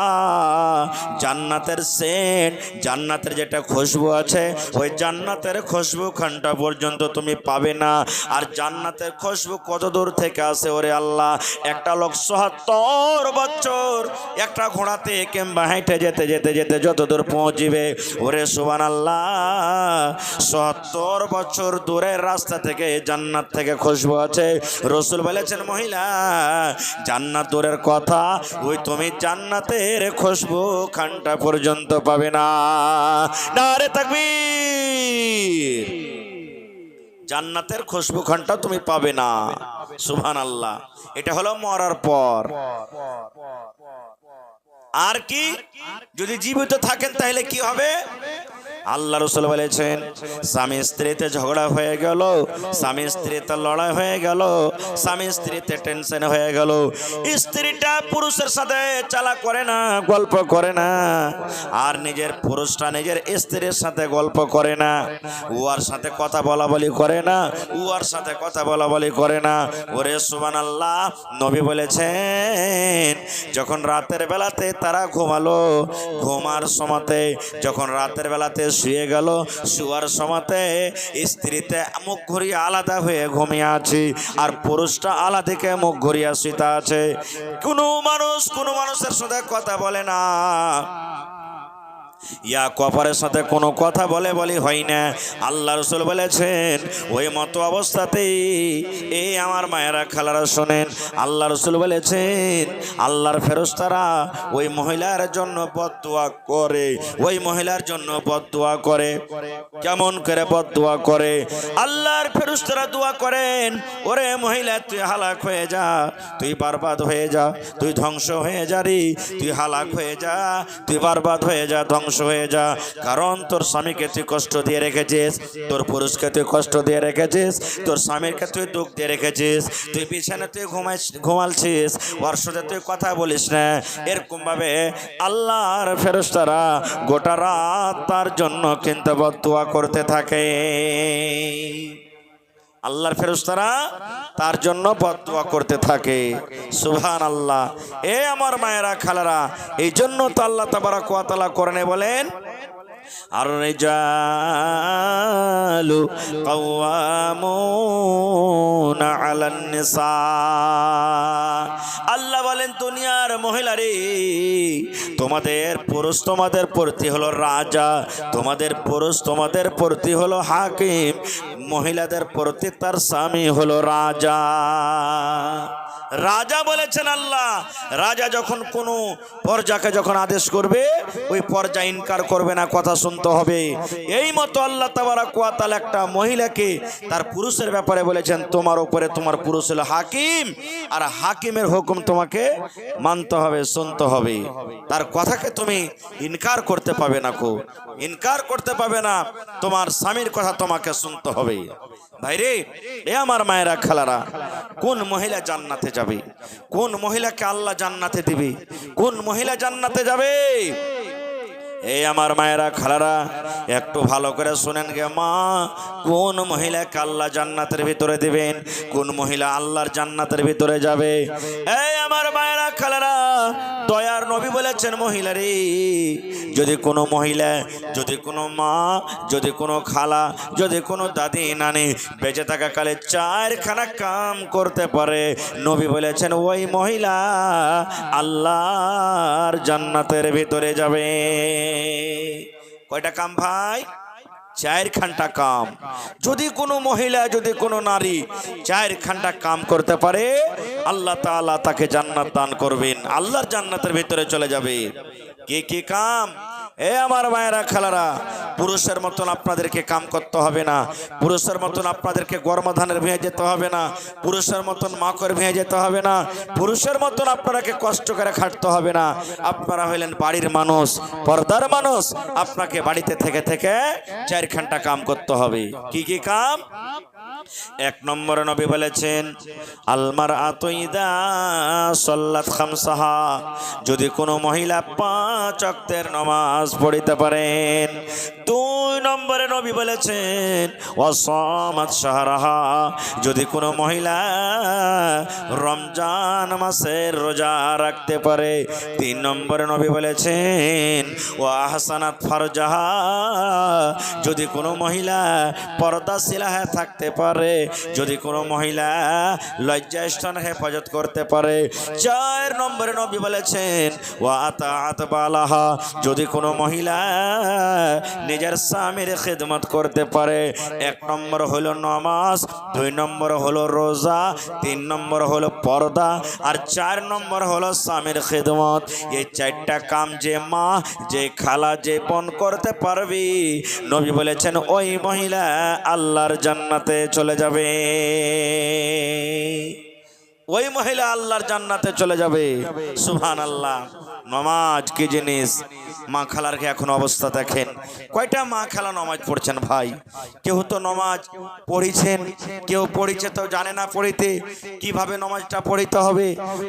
জান্নাতের সেন্ট, জান্নাতের যেটা খুশবু আছে, ওই জান্নাতের খুশবু খানটা পর্যন্ত তুমি পাবে না। আর জান্নাতের খুশবু কত দূর থেকে আসে ওরে আল্লাহ! একটা লোক ৭০ বছর একটা ঘোড়াতে কিংবা হেঁটে যেতে যেতে যেতে যত দূর পৌঁছিবে, ওরে সুবহানাল্লাহ, ৭০ বছর দূরের রাস্তা থেকে জান্নাত থেকে খুশবু আছে। রাসূল বলেছেন মহিলা, জান্নাত দূরের কথা, ওই তুমি জান্নাতের খুশবু খানটা পর্যন্ত পাবে না। নারে তাকবীর! জান্নাতের খুশবু ঘন্টা তুমি পাবে না। সুবহানাল্লাহ। এটা হলো মরার পর। আর কি, যদি জীবিত থাকেন তাহলে কি হবে? আল্লাহ রাসূল বলেছেন, স্বামী স্ত্রীতে ঝগড়া হয়ে গেল, স্বামী স্ত্রীতে লড়াই হয়ে গেল, স্বামী স্ত্রীতে টেনশন হয়ে গেল, স্ত্রীটা পুরুষের সাথে চালা করে না, গল্প করে না, আর নিজের পুরুষটা নিজের স্ত্রীর সাথে গল্প করে না, উয়ার সাথে কথা বলা বলি করে না, উয়ার সাথে কথা বলা বলি করে না। ওরে সুবহানাল্লাহ, নবী বলেছেন যখন রাতের বেলাতে তারা ঘুমালো, ঘুমার সময়তে যখন রাতের বেলাতে শুয়ে গেল, শুয়ার সময়তে স্ত্রীতে মুখ ঘুরিয়ে আলাদা হয়ে ঘুমিয়ে আছে, আর পুরুষটা আলাদা থেকে মুখ ঘুরিয়ে শুতে আছে। কোনো মানুষের সাথে কথা বলে না, ইয়া কপারের সাথে কোনো কথা বলি হয় না। আল্লাহ রাসূল বলেছেন ওই মতো অবস্থাতেই এই আমার মায়েরা খালারা শোনেন, আল্লাহ রাসূল বলেছেন আল্লাহর ফেরেশতারা ওই মহিলার জন্য বদদুয়া করে, ওই মহিলার জন্য বদদুয়া করে। কেমন করে বদদুয়া করে? আল্লাহর ফেরেশতারা দোয়া করেন, ওরে মহিলা তুই হালাক হয়ে যা, তুই বরবাদ হয়ে যা, তুই ধ্বংস হয়ে যা রে, তুই হালাক হয়ে যা, তুই বরবাদ হয়ে যা, ধ্বংস হয়ে যা। কারণ তোর স্বামীকে তুই কষ্ট দিয়ে রেখেছিস, তোর পুরুষকে তুই কষ্ট দিয়ে রেখেছিস, তোর স্বামীকে তুই দুঃখ দিয়ে রেখেছিস, তুই বিছানে তুই ঘুমালছিস, ওর সাথে তুই কথা বলিস না। এরকম ভাবে আল্লাহর ফেরেশতারা গোটা রাত তার জন্য কিন্তু বদদুয়া করতে থাকে। আল্লাহর ফেরেশতারা তার জন্য বদদুয়া করতে থাকে। সুবহানাল্লাহ। এ আমার মায়েরা খালারা, এই জন্য তো আল্লাহ তাবারক ওয়া তাআলা কোরআনে বলেন, আর রিজালু কাওয়ামুনা আলান নিসা। আল্লাহ বলেন দুনিয়ার মহিলারে, তোমাদের পুরুষ তোমাদের প্রতি হলো রাজা, তোমাদের পুরুষ তোমাদের প্রতি হলো হাকিম, মহিলাদের প্রতি তার স্বামী হলো রাজা। রাজা বলেছেন আল্লাহ, রাজা যখন কোনো পর্যাকে যখন আদেশ করবে, ওই পর্যা ইনকার করবে না, কথা শুনতে হবে। এই মতো আল্লাহ তাবারক ওয়া তাআলা একটা মহিলাকে তার পুরুষের ব্যাপারে বলেছেন, তোমার উপরে তোমার পুরুষ হলো হাকিম, আর হাকিমের হুকুম তোমাকে মানতে হবে, শুনতে হবে, তার কথাকে তুমি ইনকার করতে পাবে না, কো ইনকার করতে পাবে না, তোমার স্বামীর কথা তোমাকে শুনতে হবে। ভাইরে, এ আমার মায়েরা খালারা, কোন মহিলা জান্নাতে যাবে? কোন মহিলাকে আল্লাহ জান্নাতে দিবে? কোন মহিলা জান্নাতে যাবে? এই আমার মায়েরা খালারা, একটু ভালো করে শুনেন গে মা, কোন মহিলাকে আল্লাহ জান্নাতের ভিতরে দিবেন, কোন মহিলা আল্লাহর জান্নাতের ভিতরে যাবে? এই আমার মায়েরা খালারা, দয়ার নবী বলেছেন মহিলারে, যদি কোনো মহিলা, যদি কোনো মা, যদি কোনো খালা, যদি কোনো দাদি নানি বেঁচে থাকাকালে চারখানা কাম করতে পারে, নবী বলেছেন ওই মহিলা আল্লাহর জান্নাতের ভিতরে যাবে। কয়টা কাম ভাই? চারখানটা কাম। যদি কোনো মহিলা, যদি কোনো নারী চারখানটা কাম করতে পারে, আল্লাহ তাআলা তাকে জান্নাত দান করবেন, আল্লাহর জান্নাতের ভিতরে চলে যাবে। কি কি কাম? এ আমার মায়েরা খালারা, পুরুষের মতন আপনাদেরকে কাম করতে হবে না, পুরুষের মতন আপনাদেরকে গর্মধানের ভেঙে যেতে হবে না, পুরুষের মতন মাকড় ভেঙে যেতে হবে না, পুরুষের মতন আপনাকে কষ্ট করে খাটতে হবে না। আপনারা হইলেন বাড়ির মানুষ, পর্দার মানুষ, আপনাকে বাড়িতে থেকে থেকে 4 ঘন্টা কাম করতে হবে। কি কি কাম? এক নম্বরে নবী বলেছেন আলমার আতইদা সাল্লাত খামসাহা, যদি কোনো মহিলা 5 ওয়াক্তের নামাজ পড়িতে পারেন। 2 নম্বরে নবী বলেছেন ওয়াসামাত শাহরাহা, যদি কোনো মহিলা রমজান মাসের রোজা রাখতে পারে। 3 নম্বরে নবী বলেছেন ওয়া আহসানাত ফারজাহা, যদি কোনো মহিলা পর্দাশীলা হয়ে থাকতে পারে, যদি কোনো মহিলা লজ্জাস্থান হেফাজত করতে পারে। 4 নম্বরে নবী বলেছেন ওয়া আতাআত বালাহা, যদি কোনো মহিলা নিজের স্বামীর খেদমত করতে পারে। 1 নম্বর হলো নামাজ, 2 নম্বর হলো রোজা, 3 নম্বর হলো পর্দা, আর 4 নম্বর হলো স্বামীর খেদমত। এই 4টা কাম যে মা, যে খালা, যে বোন করতে পারবি, নবী বলেছেন ওই মহিলা আল্লাহর জান্নাতে চলে যাবে। ওই মহিলা আল্লাহর জান্নাতে চলে যাবে। সুবহানাল্লাহ। নামাজ কি জিনিস, মা খালারকে এখন অবস্থা দেখেন। কয়টা মা খালা নামাজ পড়ছেন ভাই? কেউ তো নামাজ পড়িছেন, কেউ পড়িছে তো জানে না পড়িতে, কিভাবে নামাজটা পড়িতে হবে।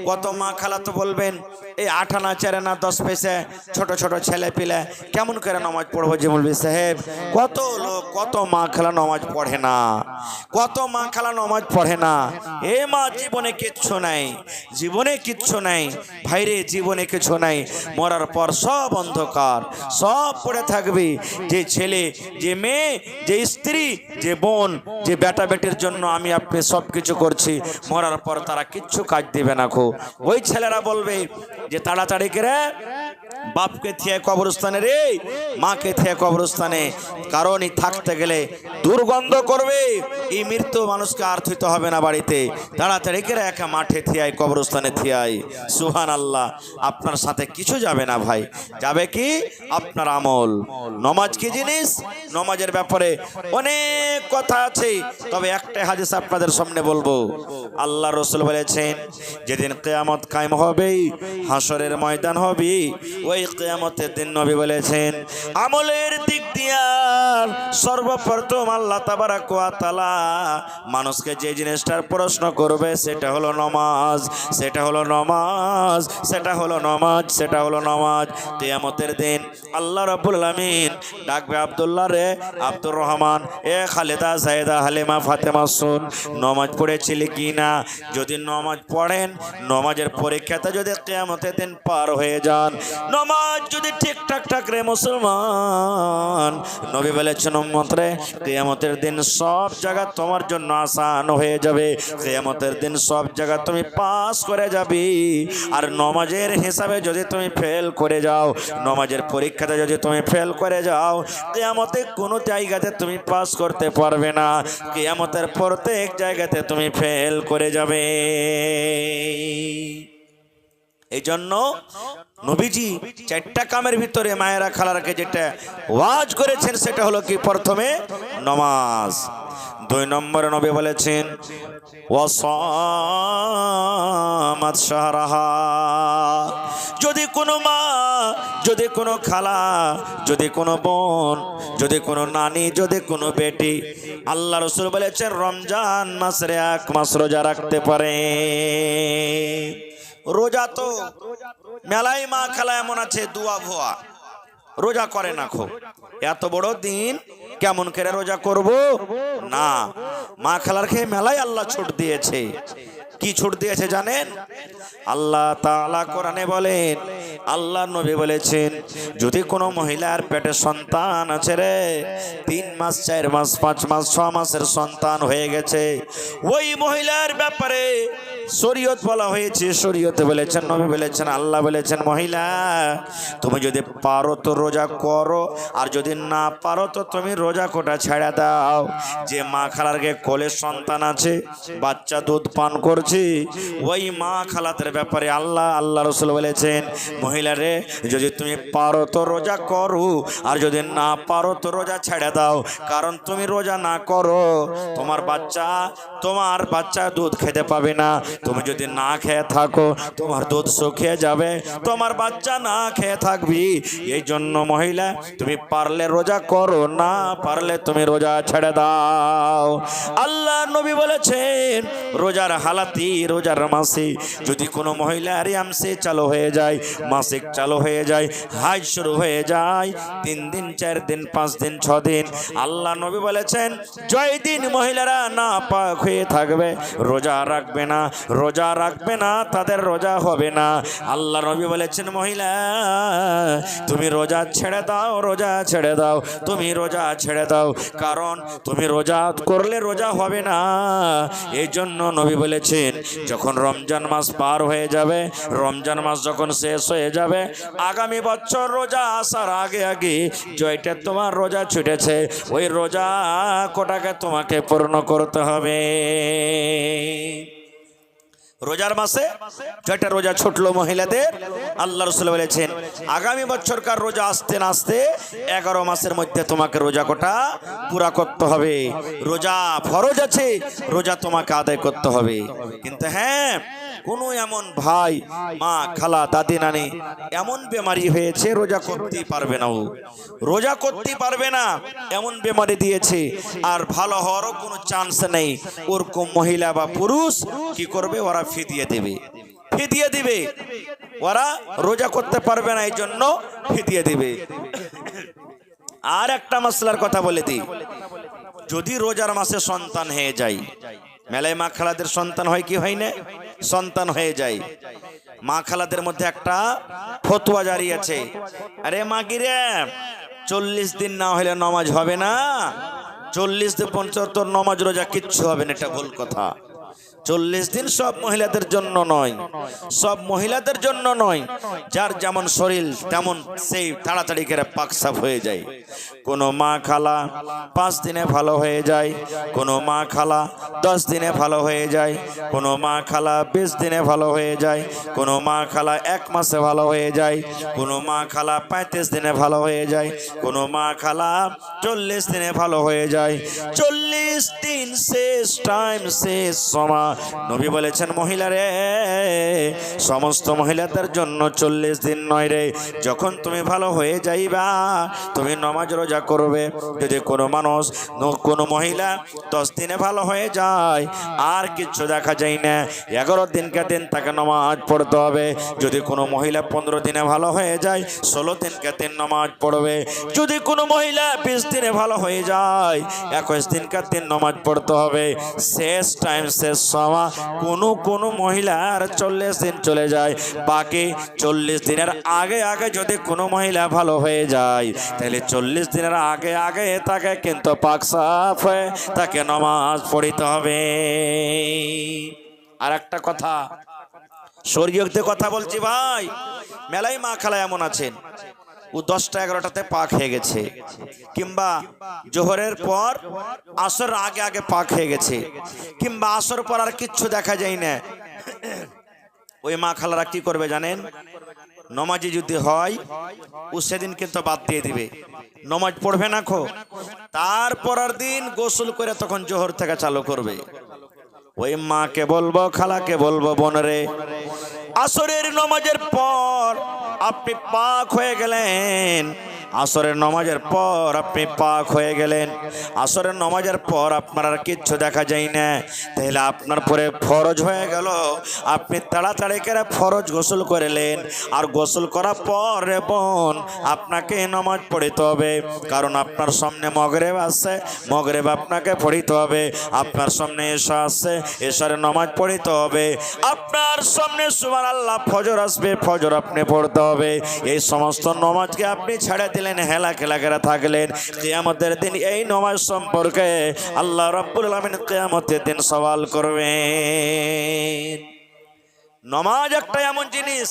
কত মা খালা তো বলবেন এই 8 আনা 4 আনা 10 পয়সা ছোট ছোট ছেলে পিলে কেমন করে নামাজ পড়বো যে বলবি সাহেব। কত লোক, কত মা খালা নামাজ পড়ে না, কত মা খালা নামাজ পড়ে না। এ মা জীবনে কিচ্ছু নাই, জীবনে কিচ্ছু নাই ভাইরে, জীবনে কিছু নাই। মরার পর সব অন্ধকার, সব পড়ে থাকবে। যে ছেলে, যে মেয়ে, যে স্ত্রী, যে বোন, যে বেটা বেটির জন্য আমি আপনি সব কিছু করছি, মরার পর তারা কিচ্ছু কাজ দিবে না। ওই ছেলেরা বলবে যে তাড়াতাড়ি করে বাপকে থিয়ে কবরস্থানে রে, মাকে থিয়ে কবরস্থানে, কারণ এই থাকতে গেলে দুর্গন্ধ করবে। এই মৃত্যু মানুষকে আর থইতে হবে না বাড়িতে, তাড়াতাড়ি করে একা মাঠে থিয়াই, কবরস্থানে থিয়াই। সুবহানাল্লাহ। আপনার সাথে কিছু যাবে না ভাই, যাবে কি আপনার আমল। নামাজ কি জিনিস, নামাজের ব্যাপারে অনেক কথা আছে, তবে একটা হাদিস আপনাদের সামনে বলবো। আল্লাহ রাসূল বলেছেন যেদিন কিয়ামত কায়েম হবে, হাসরের ময়দান হবে, ওই কিয়ামতের দিন নবী বলেছেন আমলের দিক দিয়া সর্বপ্রথম আল্লাহ তাবারক ওয়া তাআলা মানুষকে যে জিনিসটার প্রশ্ন করবে সেটা হলো নামাজ, সেটা হলো নামাজ, সেটা হলো নামাজ, সেটা হলো নামাজ। কিয়ামতের দিন আল্লাহ রাব্বুল আলামিন ডাকবে আব্দুল্লাহ রে, আব্দুর রহমান, এ খালেদা, সাইদা, হালিমা, ফাতেমা, শুন নামাজ পড়েছিলি কি না? যদি নামাজ পড়েন, নামাজের পরীক্ষাতে যদি কিয়ামতের দিন পার হয়ে যান, নামাজ যদি ঠিকঠাক থাকে মুসলমান, নবী বলেছেন উম্মত রে কিয়ামতের দিন সব জায়গা তোমার জন্য আসান হয়ে যাবে। কিয়ামতের দিন সব জায়গা তুমি পাস করে যাবি। আর নামাজের হিসাবে যদি তুমি ফেল করে যাও, নামাজের পরীক্ষাতে যদি তুমি ফেল করে যাও, কিয়ামতে কোনো জায়গাতে তুমি পাস করতে পারবে না। কিয়ামতের প্রত্যেক জায়গাতে তুমি ফেল করে যাবে। এই জন্য নবীজি 4টা কামের ভিতরে মায়েরা খালারাকে যেটা ওয়াজ করেছেন সেটা হলো কি, প্রথমে নামাজ, 2 নম্বরে নবী বলেছেন ওয়াসামাত শাহরাহা। যদি কোনো মা, যদি কোনো খালা, যদি কোনো বোন, যদি কোনো নানি, যদি কোনো বেটি, আল্লাহ রাসূল বলেছেন রমজান মাসের 1 মাস রোজা রাখতে পারে। রোজা তো মেলাই মা খালা এমন আছে দুয়া ভুয়া, রোজা করে না। এত বড় দিন কেমন করে রোজা করব না? মা খালার খেয়ে মেলাই আল্লাহ ছুট দিয়েছে। কি ছুট দিয়েছে জানেন? আল্লাহ তাআলা কোরআনে বলেন, আল্লাহ নবী বলেছেন যদি কোনো মহিলার পেটে সন্তান আছে রে, 3 মাস 4 মাস 5 মাস 6 মাসের সন্তান হয়ে গেছে, ওই মহিলার ব্যাপারে শরীয়ত বলা হয়েছে, শরীয়তে বলেছেন, নবী বলেছেন, আল্লাহ বলেছেন মহিলা তুমি যদি পারো তো রোজা করো, আর যদি না পারো তো তুমি রোজা কোটা ছেড়ে দাও। যে মা খালারকে কোলে সন্তান আছে, বাচ্চা দুধ পান করছে, ওই মা খালাতের ব্যাপারে আল্লাহ রাসূল বলেছেন মহিলারে যদি তুমি পারো তো রোজা করো, আর যদি না পারো তো রোজা ছেড়ে দাও। কারণ তুমি রোজা না করো তোমার বাচ্চা দুধ খেতে পাবে না। তুমি যদি না খেয়ে থাকো তোমার দুধ শুকিয়ে যাবে, তোমার বাচ্চা না খেয়ে থাকবি। এই জন্য মহিলা তুমি পারলে রোজা করো, না পারলে তুমি রোজা ছেড়ে দাও। আল্লাহ নবী বলেছেন রোজার হালাতি, রোজার মাসে যদি কোনো মহিলার ইয়ামসে চালু হয়ে যায়, মাসিক চালু হয়ে যায়, হাজ শুরু হয়ে যায়, 3 দিন 4 দিন 5 দিন 6 দিন, আল্লাহ নবী বলেছেন জয় দিন মহিলারা না পাক হয়ে থাকবে, রোজা রাখবে না, রোজা রাখবে না তাদের রোজা হবে না। আল্লাহ নবী বলেছেন, মহিলা তুমি রোজা ছেড়ে দাও, রোজা ছেড়ে দাও, তুমি রোজা ছেড়ে দাও, কারণ তুমি রোজা করলে রোজা হবে না। এই জন্য নবী বলেছেন, যখন রমজান মাস পার হয়ে যাবে, রমজান মাস যখন শেষ হয়ে যাবে, আগামী বছর রোজা আসার আগে আগে জয়টা তোমার রোজা ছুটেছে, ওই রোজা কোটাকে তোমাকে পূর্ণ করতে হবে। রোজার মাসে যেটা রোজা ছুটলো মহিলাদের, আল্লাহ রাসূল বলেছেন আগামী বছরকার রোজা আসতে না আসতে 11 মাসের মধ্যে তোমাকে রোজা কোটা পুরা করতে হবে। রোজা ফরজ আছে, রোজা তোমাকে আদায় করতে হবে। কিন্তু হ্যাঁ, কোনো এমন ভাই, মা, খালা, দাদি, নানি এমন বেমারি হয়েছে রোজা করতেই পারবে না, ও রোজা করতেই পারবে না, এমন বেমারি দিয়েছে, আর ভালো হওয়ারও কোনো চান্স নেই। ওরকম মহিলা বা পুরুষ কি করবে? ওরা ফিদিয়ে দেবে, ফিদিয়ে দিবে, ওরা রোজা করতে পারবে না, এই জন্য ফিদিয়ে দিবে। আর একটা মাসলার কথা বলে দিই, যদি রোজার মাসে সন্তান হয়ে যায়, মেলায় মা খালাদের সন্তান হয় কি হয় না? সন্তান হয়ে যায়। মা খালাদের মধ্যে একটা ফতোয়া জারি আছে, আরে মা কি রে 40 দিন না হলে নামাজ হবে না, 40 দিন 75 নামাজ রোজা কিচ্ছু হবে না, এটা ভুল কথা। 40 দিন সব মহিলাদের জন্য নয়, সব মহিলাদের জন্য নয়। যার যেমন শরীর তেমন সেই তাড়াতাড়ি করে পাক সাফ হয়ে যায়। কোনো মা খালা 5 দিনে ভালো হয়ে যায়, কোনো মা খালা 10 দিনে ভালো হয়ে যায়, কোনো মা খালা 20 দিনে ভালো হয়ে যায়, কোনো মা খালা 1 মাসে ভালো হয়ে যায়, কোনো মা খালা 35 দিনে ভালো হয়ে যায়, কোনো মা খালা 40 দিনে ভালো হয়ে যায়। 40 দিন শেষ টাইম, শেষ সময়। নবী বলেছেন, মহিলা রে, সমস্ত মহিলাদের জন্য 40 দিন নয় রে। যখন তুমি ভালো হয়ে যাইবা, তুমি নামাজ রোজা করবে। যদি কোনো মানুষ, কোনো মহিলা 10 দিনে ভালো হয়ে যায়, আর কিছু দেখা যায় না, 11 দিনকে দিন তাকে নামাজ পড়তে হবে। যদি কোনো মহিলা 15 দিনে ভালো হয়ে যায়, 16 দিনকে দিন নামাজ পড়বে। যদি কোনো মহিলা 20 দিনে ভালো হয়ে যায়, 21 দিনকে দিন নামাজ পড়তে হবে। শেষ টাইম, শেষ সময়। কোনো মহিলার 40 দিন চলে যায়, বাকি 40 দিনের আগে আগে যদি কোনো মহিলা ভালো হয়ে যায়, তাহলে 40 দিনের আগে আগে তাকে কিন্তু পাক সাফ হয়ে তাকে নামাজ পড়িতে হবে। আর একটা কথা, শরীয়তে কথা বলছি ভাই, মেলাই মা খালা এমন আছেন, ও 10টা 11টাতে পাক হয়ে গেছে, কিংবা জোহরের পর আসর আগে আগে পাক হয়ে গেছে, কিংবা আসর পর আর কিচ্ছু দেখা যায় না। ওই মা খালারা কি করবে জানেন? নমাজি যদি হয়, ও সেদিন কিন্তু বাদ দিয়ে দিবে, নমাজ পড়বে না খো। তারপরের দিন গোসল করে তখন জোহর থেকে চালু করবে। ওই মাকে বলবো, খালাকে বলবো, বোনরে, আসরের নামাজের পর আপনি পাক হয়ে গেলেন, আসরের নামাজের পর আপনি পাক হয়ে গেলেন, আসরের নামাজের পর আপনার আর কিচ্ছু দেখা যায় না, তাহলে আপনার পরে ফরজ হয়ে গেল। আপনি তাড়াতাড়ি করে ফরজ গোসল করলেন, আর গোসল করার পর বোন আপনাকে নামাজ পড়িতে হবে, কারণ আপনার সামনে মগরিব আসছে, মগরিব আপনাকে পড়িতে হবে। আপনার সামনে এশা আসছে, এশারে নামাজ পড়িতে হবে। আপনার সামনে সুবহানাল্লাহ ফজর আসবে, ফজর আপনি পড়তে হবে। এই সমস্ত নামাজকে আপনি ছেড়ে দিলেন, হেলা খেলা করে থাকলেন। কিয়ামতের দিন এই নামাজ সম্পর্কে আল্লাহ রাব্বুল আলামিন কিয়ামতের দিন সওয়াল করবেন। নামাজ একটা এমন জিনিস,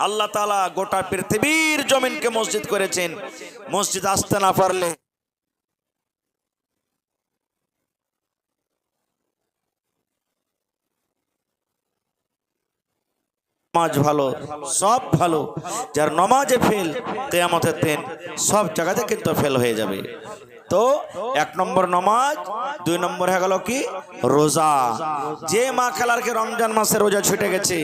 আল্লাহ তাআলা গোটা পৃথিবীর জমিনকে মসজিদ করেছেন। মসজিদ আসতে না পারলে নামাজ ভালো, সব ভালো। যার নামাজে ফেল, কিয়ামতের দিন সব জায়গাতে কিন্তু ফেল হয়ে যাবে। তো 1 নম্বর নামাজ, 2 নম্বর হয়ে গেল কি? রোজা। যে মা খালারকে রমজান মাসে রোজা ছুটে গেছে,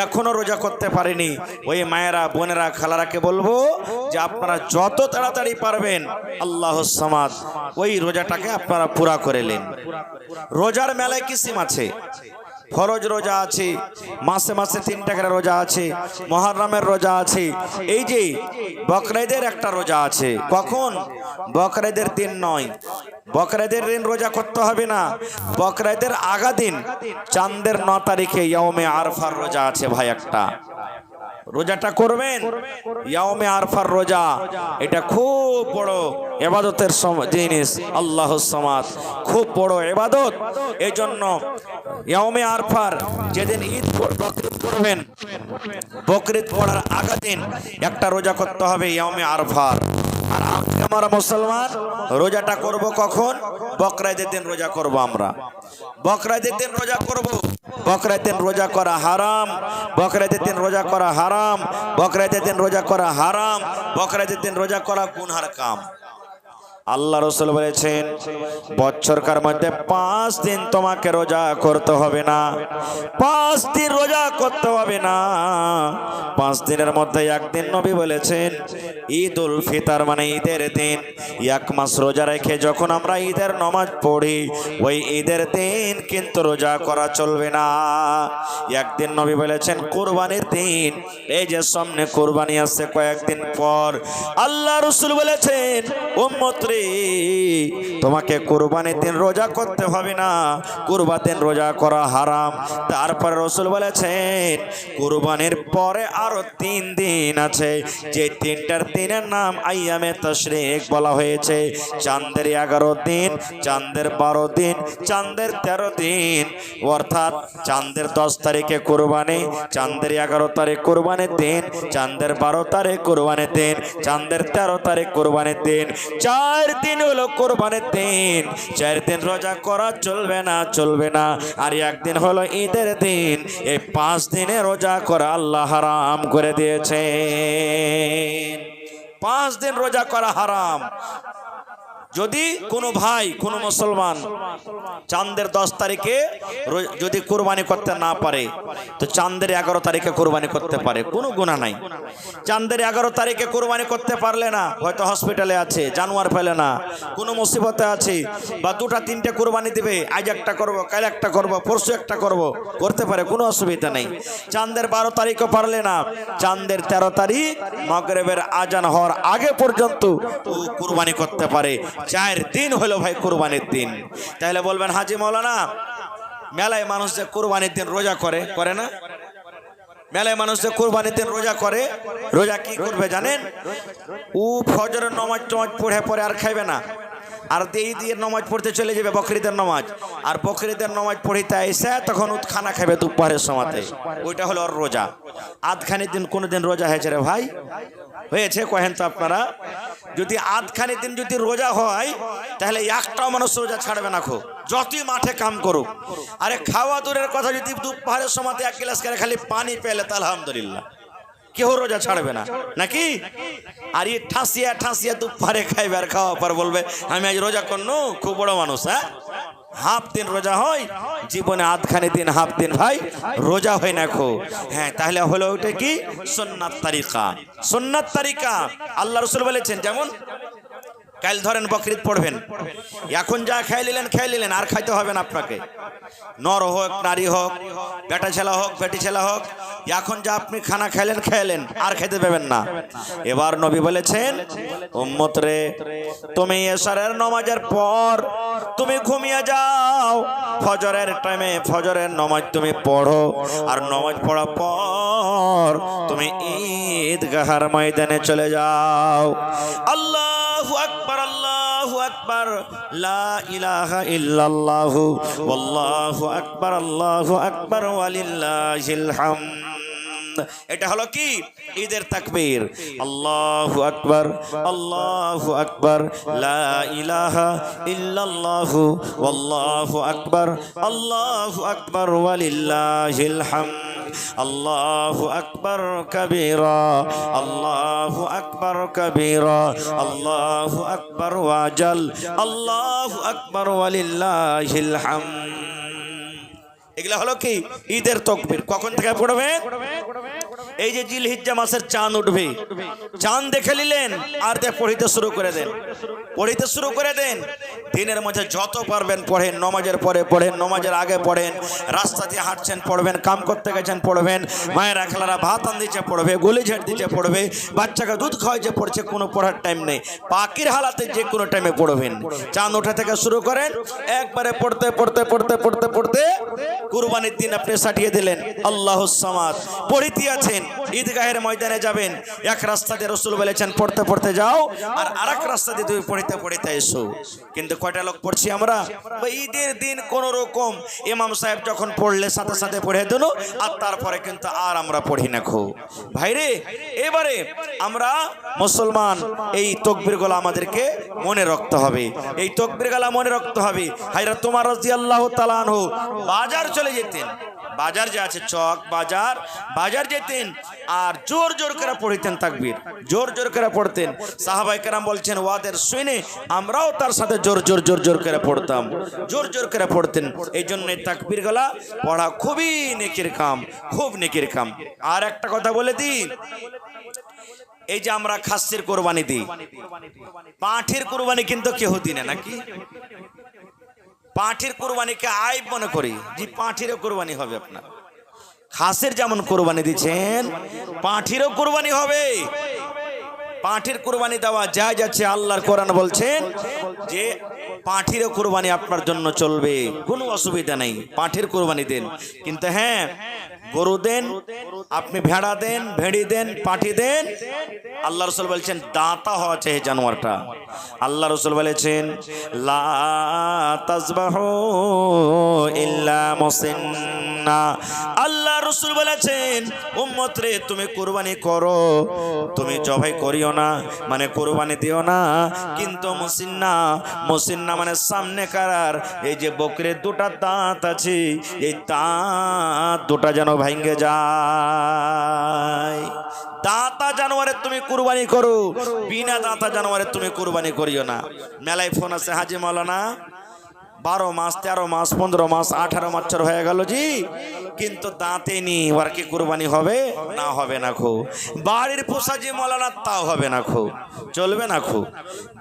এখনো রোজা করতে পারেনি, ওই মায়েরা, বোনেরা, খালারাকে বলবো যে আপনারা যত তাড়াতাড়ি পারবেন আল্লাহুস সামাদ, ওই রোজাটাকে আপনারা পুরা করে নেন। রোজার মেলায় কিসিম আছে, ফরজ রোজা আছে, মাসে মাসে 3টা করে রোজা আছে, মুহররমের রোজা আছে, এই যে বকরা ঈদের একটা রোজা আছে। কখন? বকরা ঈদের দিন নয়, বকরাদের দিন রোজা করতে হবে না, বকরাদের আগা দিন চাঁদের 9 তারিখে ইয়াউমে আরফার রোজা আছে ভাই, একটা রোজাটা করবেন। ইয়াউমে আরফার রোজা এটা খুব বড় ইবাদতের জিনিস, আল্লাহুস সামাদ, খুব বড় ইবাদত। এই জন্য ইয়াউমে আরফার যেদিন ঈদ বকরিদ করবেন, বকরিদ পড়ার আগা দিন একটা রোজা করতে হবে ইয়াউমে আরফার। আর আমরা মুসলমান রোজাটা করব কখন? বকরাইদের দিন রোজা করব আমরা, বকরাইদের দিন রোজা করব। বকরাইদের দিন রোজা করা হারাম, বকরাইদের দিন রোজা করা হারাম, বকরাইদের দিন রোজা করা হারাম, বকরাইদের দিন রোজা করা গুনহার কাম। আল্লাহ রাসূল বলেছেন বছরকার মধ্যে 5 দিন তোমাকে রোজা করতে হবে না, 5 দিন রোজা করতে হবে না। 5 দিনের মধ্যে একদিন নবী বলেছেন ঈদুল ফিতর মানে ঈদের দিন, 1 মাস রোজা রেখে যখন আমরা ঈদের নামাজ পড়ি ওই ঈদের দিন কিন্তু রোজা করা চলবে না। একদিন নবী বলেছেন কুরবানির দিন, এই যে সামনে কুরবানি আছে কয়েকদিন পর, আল্লাহ রাসূল বলেছেন উম্মত তোমাকে কুরবানির দিন রোজা করতে হবে না, কুরবানির দিন রোজা করা হারাম। তারপর রাসূল বলেছেন কুরবানির পরে আরো 3 দিন আছে, যে 3টার দিনের নাম আইয়ামে তাশরিক বলা হয়েছে। চাঁদের 11 দিন, চাঁদের 12 দিন, চাঁদের 13 দিন, অর্থাৎ চাঁদের 10 তারিখে কুরবানি, চাঁদের 11 তারিখ কুরবানির দিন, চাঁদের 12 তারিখ কুরবানির দিন, চাঁদের 13 তারিখ কুরবানির দিন। 4 দিন হলো কোরবানির দিন, 4 দিন রোজা করা চলবে না, চলবে না। আর একদিন হলো ঈদের দিন, এই 5 দিনে রোজা করা আল্লাহ হারাম করে দিয়েছে। 5 দিন রোজা করা হারাম। যদি কোনো ভাই কোনো মুসলমান চাঁদের 10 তারিখে যদি কুরবানি করতে না পারে তো চাঁদের 11 তারিখে কুরবানি করতে পারে, কোনো গুনাহ নাই। চাঁদের 11 তারিখে কুরবানি করতে পারলে না, হয়তো হসপিটালে আছে, জানোয়ার পেলে না, কোনো মুসিবতে আছে, বা 2টা 3টে কুরবানি দিবে, আজ একটা করব, কাল একটা করব, পরশু একটা করব, করতে পারে, কোনো অসুবিধা নেই। চাঁদের 12 তারিখও পারলে না, চাঁদের 13 তারিখ মাগরিবের আজান হওয়ার আগে পর্যন্ত ও কুরবানি করতে পারে। 4 দিন হলো ভাই কুরবানির দিন। তাহলে বলবেন হাজি মাওলানা মেলায় মানুষ যে কুরবানির দিন রোজা করে, করে না? মেলায় মানুষ যে কুরবানির দিন রোজা করে, রোজা কি করবে জানেন? ও ফজরের নামাজ পড়ে পরে আর খাইবে না, আর দিয়ে নামাজ পড়তে চলে যাবে বকরিদের নামাজ, আর বকরিদের নামাজ পড়িতে এসে তখন খানা খাবে দুপুরের সময়তে, ওইটা হলো ওর রোজা। আধখানি দিন কোনোদিন রোজা হয়েছে রে ভাই? হয়েছে? কহেন তো আপনারা। যদি আধখানি দিন যদি রোজা হয় তাহলে একটাও মানুষ রোজা ছাড়বে না, খো যতই মাঠে কাম করুক। আরে খাওয়া দূরের কথা, যদি দুপুরের সময়তে 1 গ্লাস করে খালি পানি পেলে তা আলহামদুলিল্লাহ, কেউ রোজা ছাড়বে না নাকি? আর এই ঠাসিয়া ঠাসিয়া দুপুরে খাইবে আর খাওয়া পর বলবে আমি আজ রোজা করনু, খুব বড় মানুষ। হ্যাঁ, হাফ দিন রোজা হয় জীবনে, আধখানি দিন হাফ দিন ভাই রোজা হয় না খো। হ্যাঁ, তাহলে হলো ওইটা কি? সুন্নাত তারিকা, সুন্নাত তারিকা। আল্লাহ রাসূল বলেছেন যেমন কাল ধরেন বকরিদ পড়বেন, এখন যা খাই নিলেন, আর খাইতে হবে না আপনাকে, নর হোক নারী হোক, বেটা ছেলা হোক বেটি ছেলা হোক, এখন যা আপনি খানা খাইলেন আর খেতে পাবেন না। এবার নবী বলেছেন উম্মত রে, তুমি এশারের নামাজের পর তুমি ঘুমিয়ে যাও, ফজরের টাইমে ফজরের নামাজ তুমি পড়ো, আর নামাজ পড়ার পর তুমি ঈদগাহর ময়দানে চলে যাও। আল্লাহু আকবার, আল্লাহু আকবার, লা ইলাহা ইল্লাল্লাহু ওয়াল্লাহু আকবার, আল্লাহু আকবার ওয়ালিল্লাহিল হামদ। এটা হলো কি? ঈদের তাকবীর। আল্লাহু আকবার, আল্লাহু আকবার, লা ইলাহা ইল্লাল্লাহু ওয়াল্লাহু আকবার, আল্লাহু আকবার ওয়ালিল্লাহিল হামদ। আল্লাহু আকবার কবীরা, আল্লাহু আকবার কবীরা, আল্লাহু আকবার ওয়াজাল, আল্লাহু আকবার ওয়ালিল্লাহিল হামদ। এগুলা হলো কি? ঈদের তাকবীর। কখন থেকে পড়বে? এই যে জিলহিজ্জা মাসের চাঁদ উঠবে, চাঁদ দেখে নিলেন আর পড়িতে শুরু করে দেন, পড়িতে শুরু করে দেন। দিনের মধ্যে যত পারবেন পড়েন, নমাজের পরে পড়েন, নমাজের আগে পড়েন, রাস্তা দিয়ে হাঁটছেন পড়বেন, কাম করতে গেছেন পড়বেন, মায়ের একলারা ভাত আন দিচ্ছে পড়বে, গুলি ঝেড় দিচ্ছে পড়বে, বাচ্চাকে দুধ খাওয়াইছে পড়ছে, কোনো পড়ার টাইম নেই। পাখির হালাতে যে কোনো টাইমে পড়বেন। চাঁদ ওঠা থেকে শুরু করেন, একবারে পড়তে পড়তে পড়তে পড়তে পড়তে কুরবানির দিন আপনি সাটিয়ে দিলেন। আল্লাহুস সামাদ পড়িতে আছেন, ঈদগাহের ময়দানে যাবেন, এক রাস্তা দিয়ে রাসূল বলেছেন পড়তে পড়তে যাও, আর আরেক রাস্তা দিয়ে তুমি পড়িতে পড়িতে এসো। কিন্তু কয়টা লোক পড়ছি আমরা? ঈদের দিন কোন রকম ইমাম সাহেব যখন পড়লে সাথে সাথে পড়ে দিল, আর তারপরে কিন্তু আর আমরা পড়ি না। খো ভাইরে, এবারে আমরা মুসলমান, এই তাকবীরগুলো আমাদেরকে মনে রাখতে হবে, এই তাকবীরগুলো মনে রাখতে হবে। হায়রা তোমার রাদিয়াল্লাহু তাআলা আনহু বাজার চলে যেতেন, বাজার যে আছে চক বাজার, বাজার যেতেন আর জোর জোর করে পড়তেন তাকবীর, জোর জোর করে পড়তেন। সাহাবায়ে কেরাম বলছেন ওয়াদের শুনে আমরাও তার সাথে জোর জোর জোর জোর করে পড়তাম, জোর জোর করে পড়তেন। এই জন্য তাকবীরগুলো পড়া খুবই নেকির কাম, খুব নেকির কাম। আর একটা কথা বলে দিই, এই যে আমরা খাসির কোরবানি দিই, পাঁঠির কোরবানি কিন্তু কেউ দিই না নাকি? পাঁঠির কোরবানিকে আইব মনে করি, যে পাঁঠিরও কোরবানি হবে আপনার। খাসের যেমন কোরবানি দিচ্ছেন, পাঁঠিরও কোরবানি হবে। পাঁঠির কোরবানি দেওয়া যায় যাচ্ছে, আল্লাহর কোরআন বলছেন যে পাঁঠিরও কোরবানি আপনার জন্য চলবে, কোনো অসুবিধা নেই, পাঁঠির কোরবানি দেন। কিন্তু হ্যাঁ, গরু দেন, আপনি ভেড়া দেন, ভেড়ি দেন, পাঁঠি দেন, আল্লাহ রাসূল বলেছেন দাঁতা হওয়া চাই জানোয়ারটা। আল্লাহ রাসূল বলেছেন লা তাজবাহু ইল্লা মুসিন্না। আল্লাহ রাসূল বলেছেন উম্মত রে, তুমি কুরবানি করো, তুমি জবাই করিও না, মানে কুরবানি দিও না, কিন্তু মুসিন্না, মুসিন্না মানে সামনে কারার, এই যে বকরির দুটা দাঁত আছে, এই দাঁত দুটা যেন ভাঙ্গে যায়। দাঁতা জানোয়ারের তুমি কুরবানি করো, বিনা দাঁতা জানোয়ারের তুমি কুরবানি করিও না। মেলায় ফোন আছে, হাজি মাওলানা 12 মাস 13 মাস 15 মাস 18 বছর হয়ে গেল জি, কিন্তু দাঁতে নি, ওর কি কুরবানি হবে না? হবে না। খো বাড়ির পোষা যে মাওলানা তাও হবে না, খো চলবে না। খো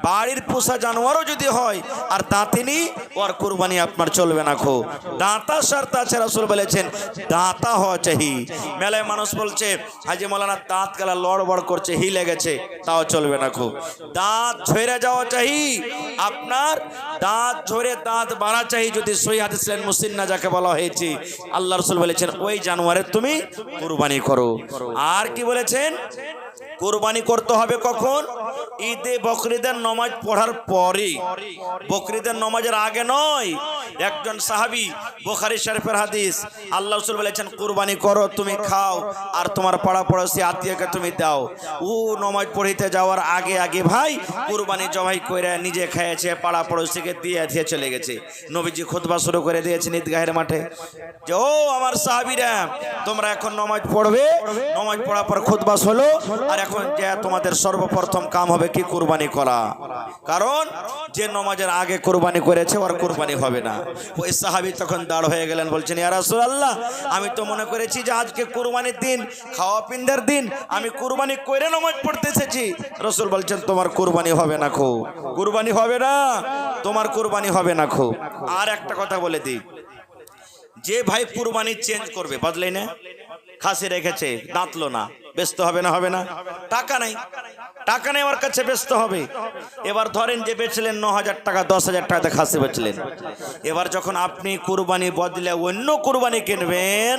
বাড়ির পোষা জানোয়ারও যদি হয় আর দাঁতে নি, ওর কুরবানি আপনার চলবে না। খো দাঁতা শর্ত আছে, রাসূল বলেছেন দাঁতা হওয়া চাই। মেলায় মানুষ বলছে হাজি মাওলানা দাঁত গলা লড়বড় করছে, হিলে গেছে, তাও চলবে না। খো দাঁত ঝরে যাওয়া চাই আপনার, দাঁত ঝরে দাঁত বাড়া চাই। যদি সহি হাদিস মুসিন্না যাকে বলা হয়েছে, আল্লাহ রাসূল বলেছেন ওই জানোয়ারের তুমি কুরবানি করো। আর কি বলেছেন? কুরবানি করতে হবে কখন? ঈদে বকরিদের নামাজ পড়ার পরে, বকরিদের নামাজের আগে নয়। একজন সাহাবী, বুখারী শরীফের হাদিস, আল্লাহ রাসূল বলেছেন কুরবানি করো, তুমি খাও আর তোমার পাড়া পড়োশি আত্মীয়কে তুমি দাও। ও নামাজ পড়িতে যাওয়ার আগে আগে ভাই কুরবানি জবাই করে নিজে খেয়েছে, পাড়া পড়োশিকে দিয়ে দিয়ে চলে গেছে। নবীজি খুতবা শুরু করে দিয়েছেন ঈদগাহের মাঠে যে ও আমার সাহাবীরা, তোমরা এখন নামাজ পড়বে, নামাজ পড়ার পর খুতবা হলো, আর এখন যে তোমাদের সর্বপ্রথম কাম হবে কি? কুরবানি করা। কারণ যে নামাজের আগে কুরবানি করেছে ওর কুরবানি হবে না। ওই সাহাবী তখন দাঁড় হয়ে গেলেন, বলছেন ইয়া রাসূলুল্লাহ, আমি তো মনে করেছি যে আজকে কুরবানির দিন, খাওয়া পিন্দার দিন, আমি কুরবানি করে নামাজ পড়তে এসেছি। রাসূল বলছেন তোমার কুরবানি হবে না। খো কুরবানি হবে না, তোমার কুরবানি হবে না। খো আর একটা কথা বলে দিই, যে ভাই কুরবানি চেঞ্জ করবে, বদলাই না, খাসি রেখেছে দাঁতলো না, ব্যস্ত হবে না? হবে না। টাকা নাই, টাকা নেই আমার কাছে, ব্যস্ত হবে। এবার ধরেন যে বেচলেন 9,000 টাকা 10,000 টাকাতে খাসি বেচলেন, এবার যখন আপনি কুরবানি বদলে অন্য কুরবানি কিনবেন,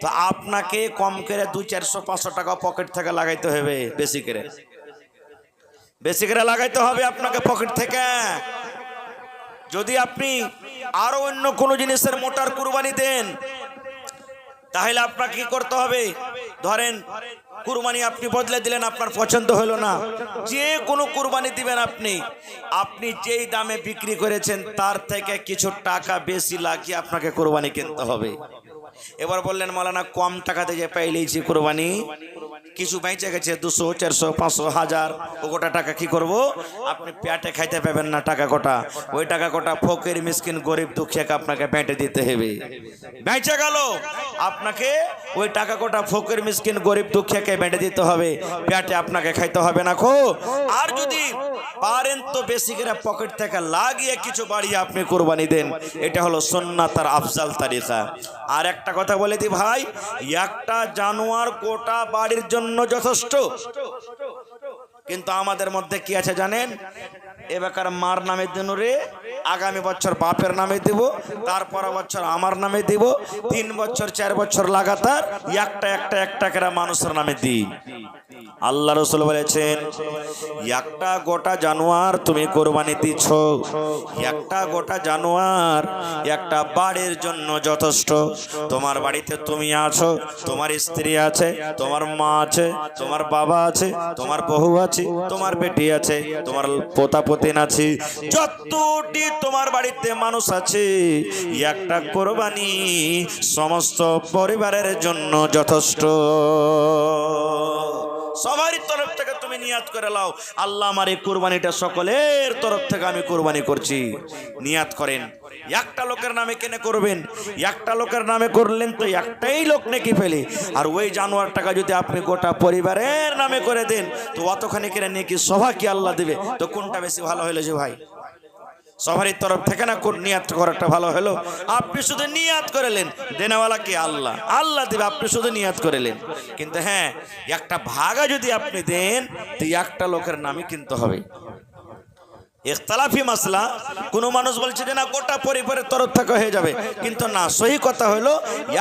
তো আপনাকে কম করে 200-400-500 টাকা পকেট থেকে লাগাইতে হবে, বেশি করে, বেশি করে লাগাইতে হবে আপনাকে পকেট থেকে। যদি আপনি আরো অন্য কোনো জিনিসের মোটার কুরবানি দেন, তাহলে আপনাকে কি করতে হবে? ধরেন কুরবানি আপনি বদলে দিলেন, আপনার পছন্দ হলো না, যে কোনো কুরবানি দিবেন আপনি, আপনি যেই দামে বিক্রি করেছেন তার থেকে কিছু টাকা বেশি লাগিয়ে আপনাকে কুরবানি কিনতে হবে। এবার বললেন মাওলানা কম টাকাতে যে পাইলেছি কুরবানি, কিছু বেঁচে গেছে 200, 400, 500, 1000, ও গোটা টাকা কি করব? আপনি পেটে খাইতে পাবেন না টাকা গোটা। ওই টাকা গোটা ফকির মিসকিন গরিব দুঃখীকে আপনাকে পেটে দিতে হবে। বেঁচে গেল, আপনাকে ওই টাকা গোটা ফকির মিসকিন গরিব দুঃখীকে বেঁটে দিতে হবে, পেটে আপনাকে খাইতে হবে না খো। আর যদি পারেন তো বেশি করে পকেট থেকে লাগিয়ে কিছু বাড়িয়ে আপনি কুরবানি দেন, এটা হলো সুন্নাত আর আফজাল তারিকা। আর একটা কথা বলে দিই ভাই, একটা জানোয়ার গোটা বাড়ির জন্য যথেষ্ট। কিন্তু আমাদের মধ্যে কি আছে জানেন? এবার মার নামে দিন রে, আগামী বছর বাপের নামে দিব, তারপর বছর আমার নামে দিব, 3 বছর 4 বছর লাগাতার একটা করে মানুষের নামে দিই। আল্লাহ রাসূল বলেছেন, একটা গোটা জানোয়ার তুমি কুরবানি দিচ্ছ, একটা গোটা জানোয়ার একটা বাড়ির জন্য যথেষ্ট। তোমার বাড়িতে তুমি আছো, তোমার স্ত্রী আছে, তোমার মা আছে, তোমার বাবা আছে, তোমার বউ আছে, তোমার বেটি আছে, তোমার পোতা পতিন আছে, যতটি তোমার বাড়িতে মানুষ আছে, একটা কুরবানি সমস্ত পরিবারের জন্য যথেষ্ট। সবারই তরফ থেকে তুমি নিয়াত করে লাও, আল্লাহ আমার এই কুরবানিটা সকলের তরফ থেকে আমি কুরবানি করছি। নিয়াত করেন। একটা লোকের নামে কেন করবেন? একটা লোকের নামে করলেন তো একটাই লোক নাকি ফেলে, আর ওই জানোয়ার টাকা যদি আপনি গোটা পরিবারের নামে করে দেন তো অতখানি কেন নাকি সভা কি আল্লাহ দেবে? তো কোনটা বেশি ভালো হলো যে ভাই? সবারই তরফ থেকে না নিয়াত করাটা ভালো হলো। আপনি শুধু নিয়াত করলেন, দেনেওয়ালা কি আল্লাহ, আল্লাহ দেবে, আপনি শুধু নিয়াত করলেন। কিন্তু হ্যাঁ, একটা ভাগা যদি আপনি দেন তো একটা লোকের নামই কিনতে হবে। ইখতিলাফি মাসলা। কোনো মানুষ বলছে যে না গোটা পরিবারের তরফ থেকে হয়ে যাবে, কিন্তু না, সহি কথা হলো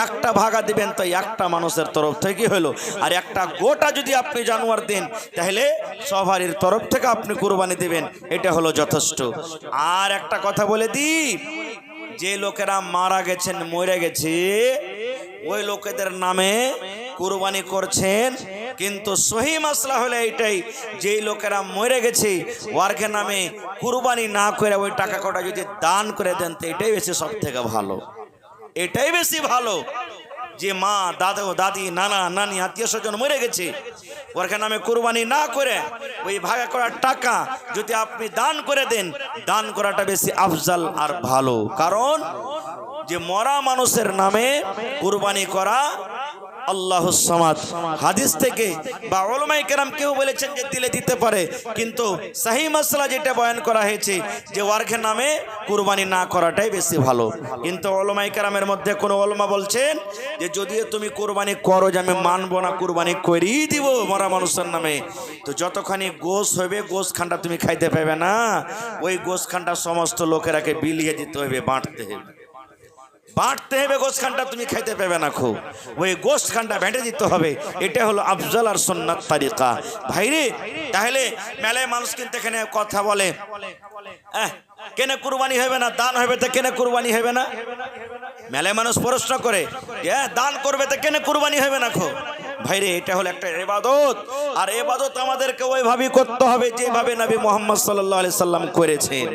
একটা ভাগা দিবেন তো একটা মানুষের তরফ থেকে হলো। আর একটা গোটা যদি আপনি জানোয়ার দেন তাহলে সবারই তরফ থেকে আপনি কুরবানি দিবেন, এটা হলো যথেষ্ট। আর একটা কথা বলে দিই, যে লোকেরা মারা গেছেন, মরে গেছে, ওই লোকেদের নামে কুরবানি করছেন, কিন্তু সহি মাসলা হলো এইটাই, যেই লোকেরা মরে গেছে ওয়ার্কে নামে কুরবানি না করে ওই টাকা কটা যদি দান করে দেন তো এটাই বেশি সব থেকে ভালো, এটাই বেশি ভালো। যে মা, দাদু, দাদি, নানা, নানি, আত্মীয় স্বজন মরে গেছে, ওর নামে কুরবানি না করে ওই ভাগে করার টাকা যদি আপনি দান করে দেন, দান করাটা বেশি আফজাল আর ভালো। কারণ যে মরা মানুষের নামে কুরবানি করা আল্লাহুস সামাদ হাদিস থেকে বা উলামায়ে কেরাম কেউ বলেছেন যে দিলে দিতে পারে, কিন্তু সহি মাসলা যেটা বয়ান করা হয়েছে যে ওয়ার্কের নামে কুরবানি না করাটাই বেশি ভালো। কিন্তু উলামায়ে কেরামের মধ্যে কোনো উলামা বলছেন যে যদিও তুমি কুরবানি করো, যে আমি মানবো না, কুরবানি করেই দিব মরা মানুষের নামে, তো যতখানি গোশ হবে গোশ খানটা তুমি খাইতে পাবে না, ওই গোশ খানটা সমস্ত লোকেরাকে বিলিয়ে দিতে হবে, বাঁটতে হবে, বাঁটতে হবে, গোশখানটা তুমি খাইতে পাবে না, খুব ওই গোশখানটা বেঁটে দিতে হবে। এটা হলো আফজাল আর সুন্নাত তারিকা। ভাইরে, তাহলে মেলায় মানুষ কিন্তু এখানে কথা বলে, কেন কুরবানি হবে না, দান হবে তো কেন কুরবানি হবে না? মেলায় মানুষ প্রশ্ন করে, দান করবে তো কেন কুরবানি হবে না? খো ভাইরে, এটা হলো একটা ইবাদত, আর ইবাদত আমাদেরকে ওইভাবেই করতে হবে যেভাবে নবী মুহাম্মদ সাল্লাল্লাহু আলাইহি সাল্লাম করেছেন।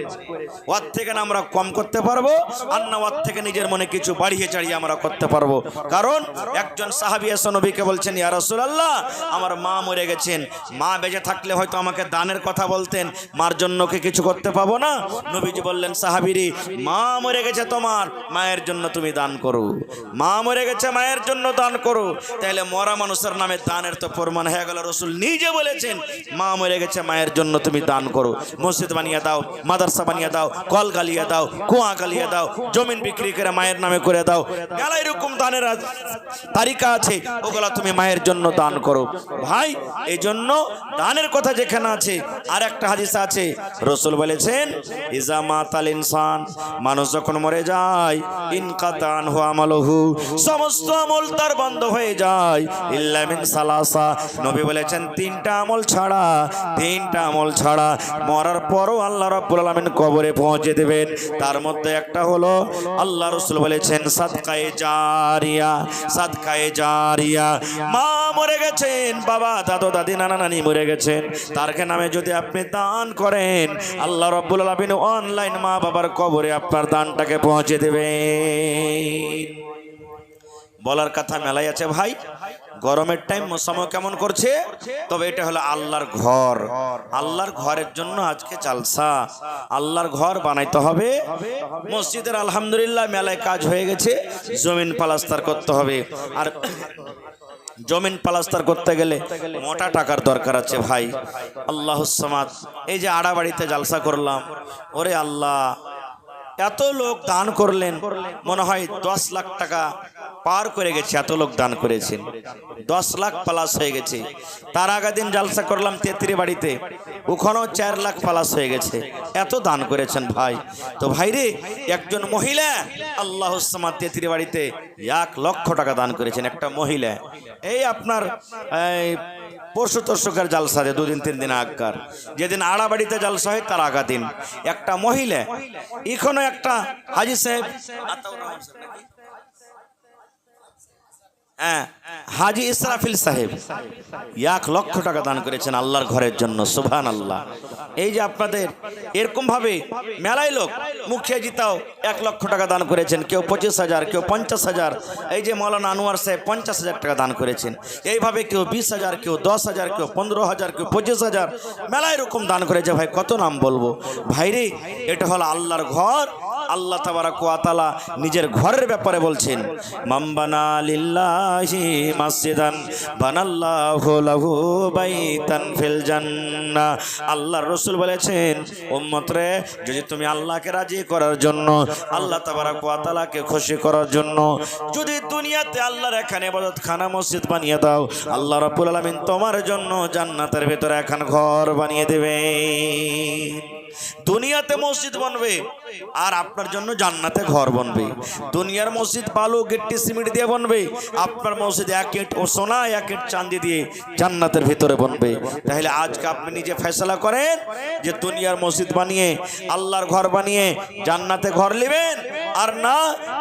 ওর থেকে না আমরা কম করতে পারবো, আর না ওর থেকে নিজের মনে কিছু বাড়িয়ে চাড়িয়ে আমরা করতে পারবো। কারণ একজন সাহাবী এসে নবীকে বলছেন, ইয়া রাসূলুল্লাহ, আমার মা মরে গেছেন, মা বেঁচে থাকলে হয়তো আমাকে দানের কথা বলতেন, মার জন্য কি কিছু করতে পাবো না? নবীজি বললেন, সাহাবীরে, মা মরে গেছে তোমার, মায়ের জন্য তুমি দান করো, মা মরে গেছে মায়ের জন্য দান করো। তাহলে মরা মানুষের নামে দানের তো প্রমাণ হয়ে গেল। রাসূল নিজে বলেছেন, মা মরে গেছে মায়ের জন্য তুমি দান করো, মসজিদ বানিয়ে দাও, মাদ্রাসা বানিয়ে দাও, কল গালিয়ে দাও, কুয়া গালিয়ে দাও, জমিন বিক্রি করে মায়ের নামে করে দাও, মেলা এরকম দানের তালিকা আছে, ওগুলা তুমি মায়ের জন্য দান করো। ভাই, এই জন্য দানের কথা যেখানে আছে, আর একটা হাদিস আছে, রাসূল বলেছেন, ইজা মাতাল ইনসান, মানুষ যখন মরে যায়, ইনকাতা আনহু আমালুহু, সমস্ত আমল তার বন্ধ হয়ে যায়, ইল্লা মিন সালাসা, নবী বলেছেন তিনটা আমল ছাড়া, তিনটা আমল ছাড়া মরার পরও আল্লাহ রাব্বুল আলামিন কবরে পৌঁছে দেবেন। তার মধ্যে একটা হলো, আল্লাহ রাসূল বলেছেন সাদকায়ে জারিয়া, সাদকায়ে জারিয়া। মা মরে গেছেন, বাবা, দাদু, দাদি, নানা, নানি মরে গেছেন, তার নামে যদি আপনি দান করেন, আল্লাহ রাব্বুল আলামিন অনলাইন মা বাবার কবরে আপনার দানটাকে পৌঁছে দেবেন। বলার কথা মেলাই আছে ভাই, গরমের টাইম সময় কেমন করছে, তবে এটা হলো আল্লাহর ঘর। আল্লাহর ঘরের জন্য আজকে জালসা। আল্লাহর ঘর বানাইতে হবে। মসজিদের আলহামদুলিল্লাহ মেলায় কাজ হয়ে গেছে, জমিন প্লাস্টার করতে হবে। আর জমিন প্লাস্টার করতে গেলে মোটা টাকার দরকার আছে ভাই। আল্লাহুস সামাদ। এই যে আড়াবাড়িতে জালসা করলাম, ওরে আল্লাহ, এত লোক দান করলেন, মনে হয় 10 লাখ টাকা পার করে গেছে। এত লোক দান করেছেন, 10 লাখ প্লাস হয়ে গেছে। তার আগের দিন জালসা করলাম তেত্রি বাড়িতে, ওখানেও 4 লাখ প্লাস হয়ে গেছে। এত দান করেছেন ভাই। তো ভাই রে, একজন মহিলা আল্লাহুস সামাদ তেত্রি বাড়িতে 1 লক্ষ টাকা দান করেছেন। একটা মহিলা, এই আপনার পরশু তরশুকের জালসা দিয়ে 2 দিন 3 দিন আগকার, যেদিন আড়াবাড়িতে জালসা হয় তার আগা দিন একটা মহিলা, এখনো একটা হাজি সাহেব, হ্যাঁ হাজি ইসরাফিল সাহেব 1 লক্ষ টাকা দান করেছেন আল্লাহর ঘরের জন্য। সুবহানাল্লাহ। এই যে আপনাদের এরকম ভাবে মেলায় লোক, মুখিয়া জিতাও 1 লক্ষ টাকা দান করেছেন, কেউ 25,000, কেউ 50,000। এই যে মৌলানা আনোয়ার সাহেব 50,000 টাকা দান করেছেন। এইভাবে কেউ 20,000, কেউ 10,000, কেউ 15,000, কেউ 25,000 মেলায় এরকম দান করেছে। ভাই কত নাম বলবো ভাইরে, এটা হলো আল্লাহর ঘর। আল্লাহ তাবারাক ওয়া তাআলা নিজের ঘরের ব্যাপারে বলছেন, মামবানা লিল্লাহি মাসজিদান বানাল্লাহু লাহু বাইতান ফিল জান্নাহ। আল্লাহর রাসূল বলেছেন, উম্মত রে, যদি তুমি আল্লাহকে রাজি করার জন্য, আল্লাহ তাবারাক ওয়া তাআলাকে খুশি করার জন্য যদি দুনিয়াতে আল্লাহর এখানে ইবাদতখানা মসজিদ বানিয়ে দাও, আল্লাহ রাব্বুল আলামিন তোমার জন্য জান্নাতের ভিতরে এখন ঘর বানিয়ে দেবে। দুনিয়াতে মসজিদ বানবে আর আপনার জন্য জান্নাতে ঘর বানবে। দুনিয়ার মসজিদ বালু গিট্টি সিমেন্ট দিয়ে বানবে, আপনার মসজিদ 1 ইট ও সোনা 1 ইট চাঁদি দিয়ে জান্নাতের ভিতরে বানবে। তাহলে আজকে আপনি নিজে ফয়সালা করেন যে দুনিয়ার মসজিদ বানিয়ে, আল্লাহর ঘর বানিয়ে জান্নাতে ঘর নেবেন, আর না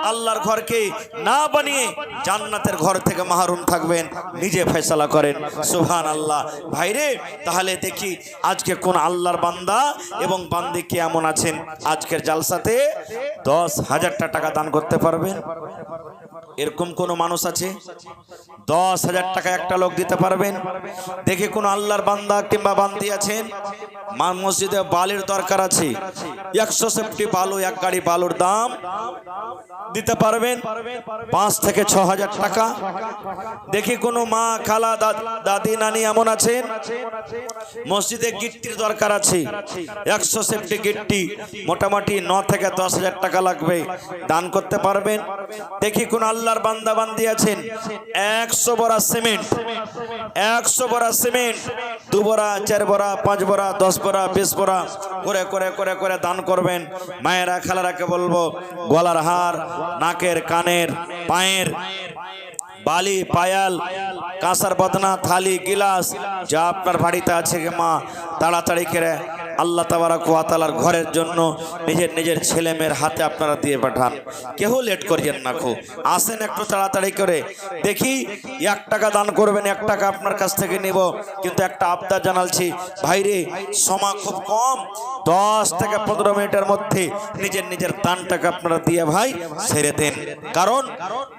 আল্লাহর ঘরকে না বানিয়ে জান্নাতের ঘর থেকে মাহরুম থাকবেন। নিজে ফয়সালা করেন। সুবহানাল্লাহ। ভাইরে, তাহলে দেখি আজকে কোন আল্লাহর বান্দা এবং বান্দি কেমন আছেন আজকের জালসাতে 10,000 টাকা দান করতে পারবেন? এরকম কোন মানুষ আছে? 10,000 টাকা একটা লোক দিতে পারবেন? দেখে কোন আল্লাহর বান্দা কিংবা বান্দি আছেন মসজিদে বালির দরকার আছে, 100 সেফটি বালু, 1 গাড়ি বালুর দাম দিতে পারবেন 5 থেকে 6,000 টাকা? দেখি কোন মা, খালা, দাদি, নানি এমন আছেন মসজিদে গিট্টির দরকার আছে, 100 সেফটি গিট্টি মোটামুটি 9 থেকে 10,000 টাকা লাগবে, দান করতে পারবেন? দেখি কোন আল্লাহর বান্দা বান্দি আছেন 100 বড়া সিমেন্ট, 100 বড়া সিমেন্ট 2 বড়া, 4 বড়া, 5 বড়া, 10 বড়া, 20 বড়া করে করে করে করে দান করবেন। মায়েরা, খালারাকে বলবো, গলার হার, নাকের, কানের, পায়ের বালি, পায়াল, কাঁসার বদনা, থালি, গিলাস যা আপনার বাড়িতে আছে গে মা, তাড়াতাড়ি করে আল্লাহ তাবারাক ওয়া তাআলার ঘরের জন্য নিজের নিজের ছেলে মেয়ের হাতে আপনারা দিয়ে পাঠান। কেউ লেট করিয়েন না, খুব আসেন একটু তাড়াতাড়ি করে। দেখি 1 টাকা দান করবেন, 1 টাকা আপনার কাছ থেকে নেব, কিন্তু একটা আবদার জানালছি ভাইরে, সময় খুব কম, 10 থেকে 15 মিনিটের মধ্যে নিজের নিজের দানটাকে আপনারা দিয়ে ভাই ছেড়ে দেন। কারণ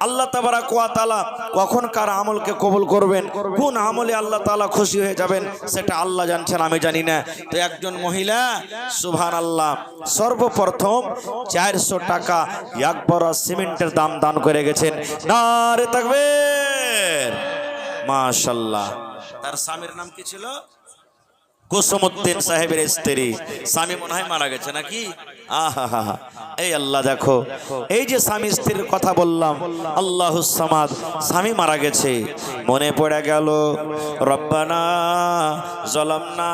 আল্লাহ তাবারাক ওয়া তাআলা কখন কার আমলকে কবুল করবেন, কোন আমলে আল্লাহ তাআলা খুশি হয়ে যাবেন সেটা আল্লাহ জানছেন, আমি জানি না। তো একজন মহিলা সুবহানাল্লাহ সর্বপ্রথম 400 টাকা 1 বড় সিমেন্টের দাম দান করে গেছেন। নারে তাকবীর, মাশাআল্লাহ। তার স্বামীর নাম কি ছিল? কুসুমউদ্দিন সাহেবের স্ত্রী। স্বামী মনে হয় মারা গেছে নাকি? আহা, এই আল্লাহ, দেখো এই যে স্বামী স্ত্রীর কথা বললাম, আল্লাহুস সামাদ, স্বামী মারা গেছে, মনে পড়ে গেল রব্বানা যালামনা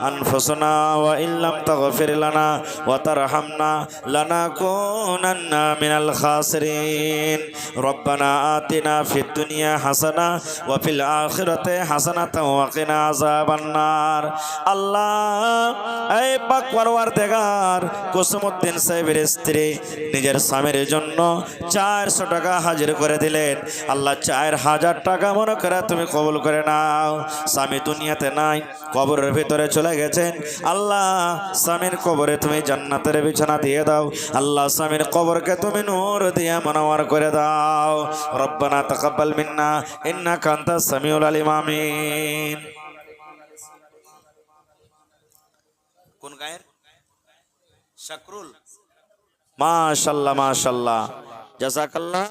আনফুসানা ওয়া ইল্লাম তাগফির লানা ওয়া তারহামনা লানাকুনান্না মিনাল খাসিরিন। রব্বানা আতিনা ফিদ দুনিয়া হাসানা ওয়া ফিল আখিরাতি হাসানাতাও ওয়া কিনা আযাবান্নার। পরওয়ারদিগার আল্লাহ, এই পাক পরওয়ারদিগার কুসুমউদ্দিন সাহেবের স্ত্রী নিজের স্বামীর জন্য 400 টাকা হাজির করে দিলেন। আল্লাহ 4000 টাকা মনে করে তুমি কবুল করে নাও। স্বামী দুনিয়াতে নাই, কবরের ভিতরে চলে গেছেন। আল্লাহ স্বামীর কবরে তুমি জান্নাতের বিছানা দিয়ে দাও। আল্লাহ স্বামীর কবরকে তুমি নূর দিয়ে মনোয়ার করে দাও। রব্বানা তাকাব্বাল মিন্না ইন্নাকা আনতাস সামিউল আলিম। আমিন। কোন গায়ের? শাকরুল। মাশাআল্লাহ মাশাআল্লাহ, জাযাকাল্লাহ।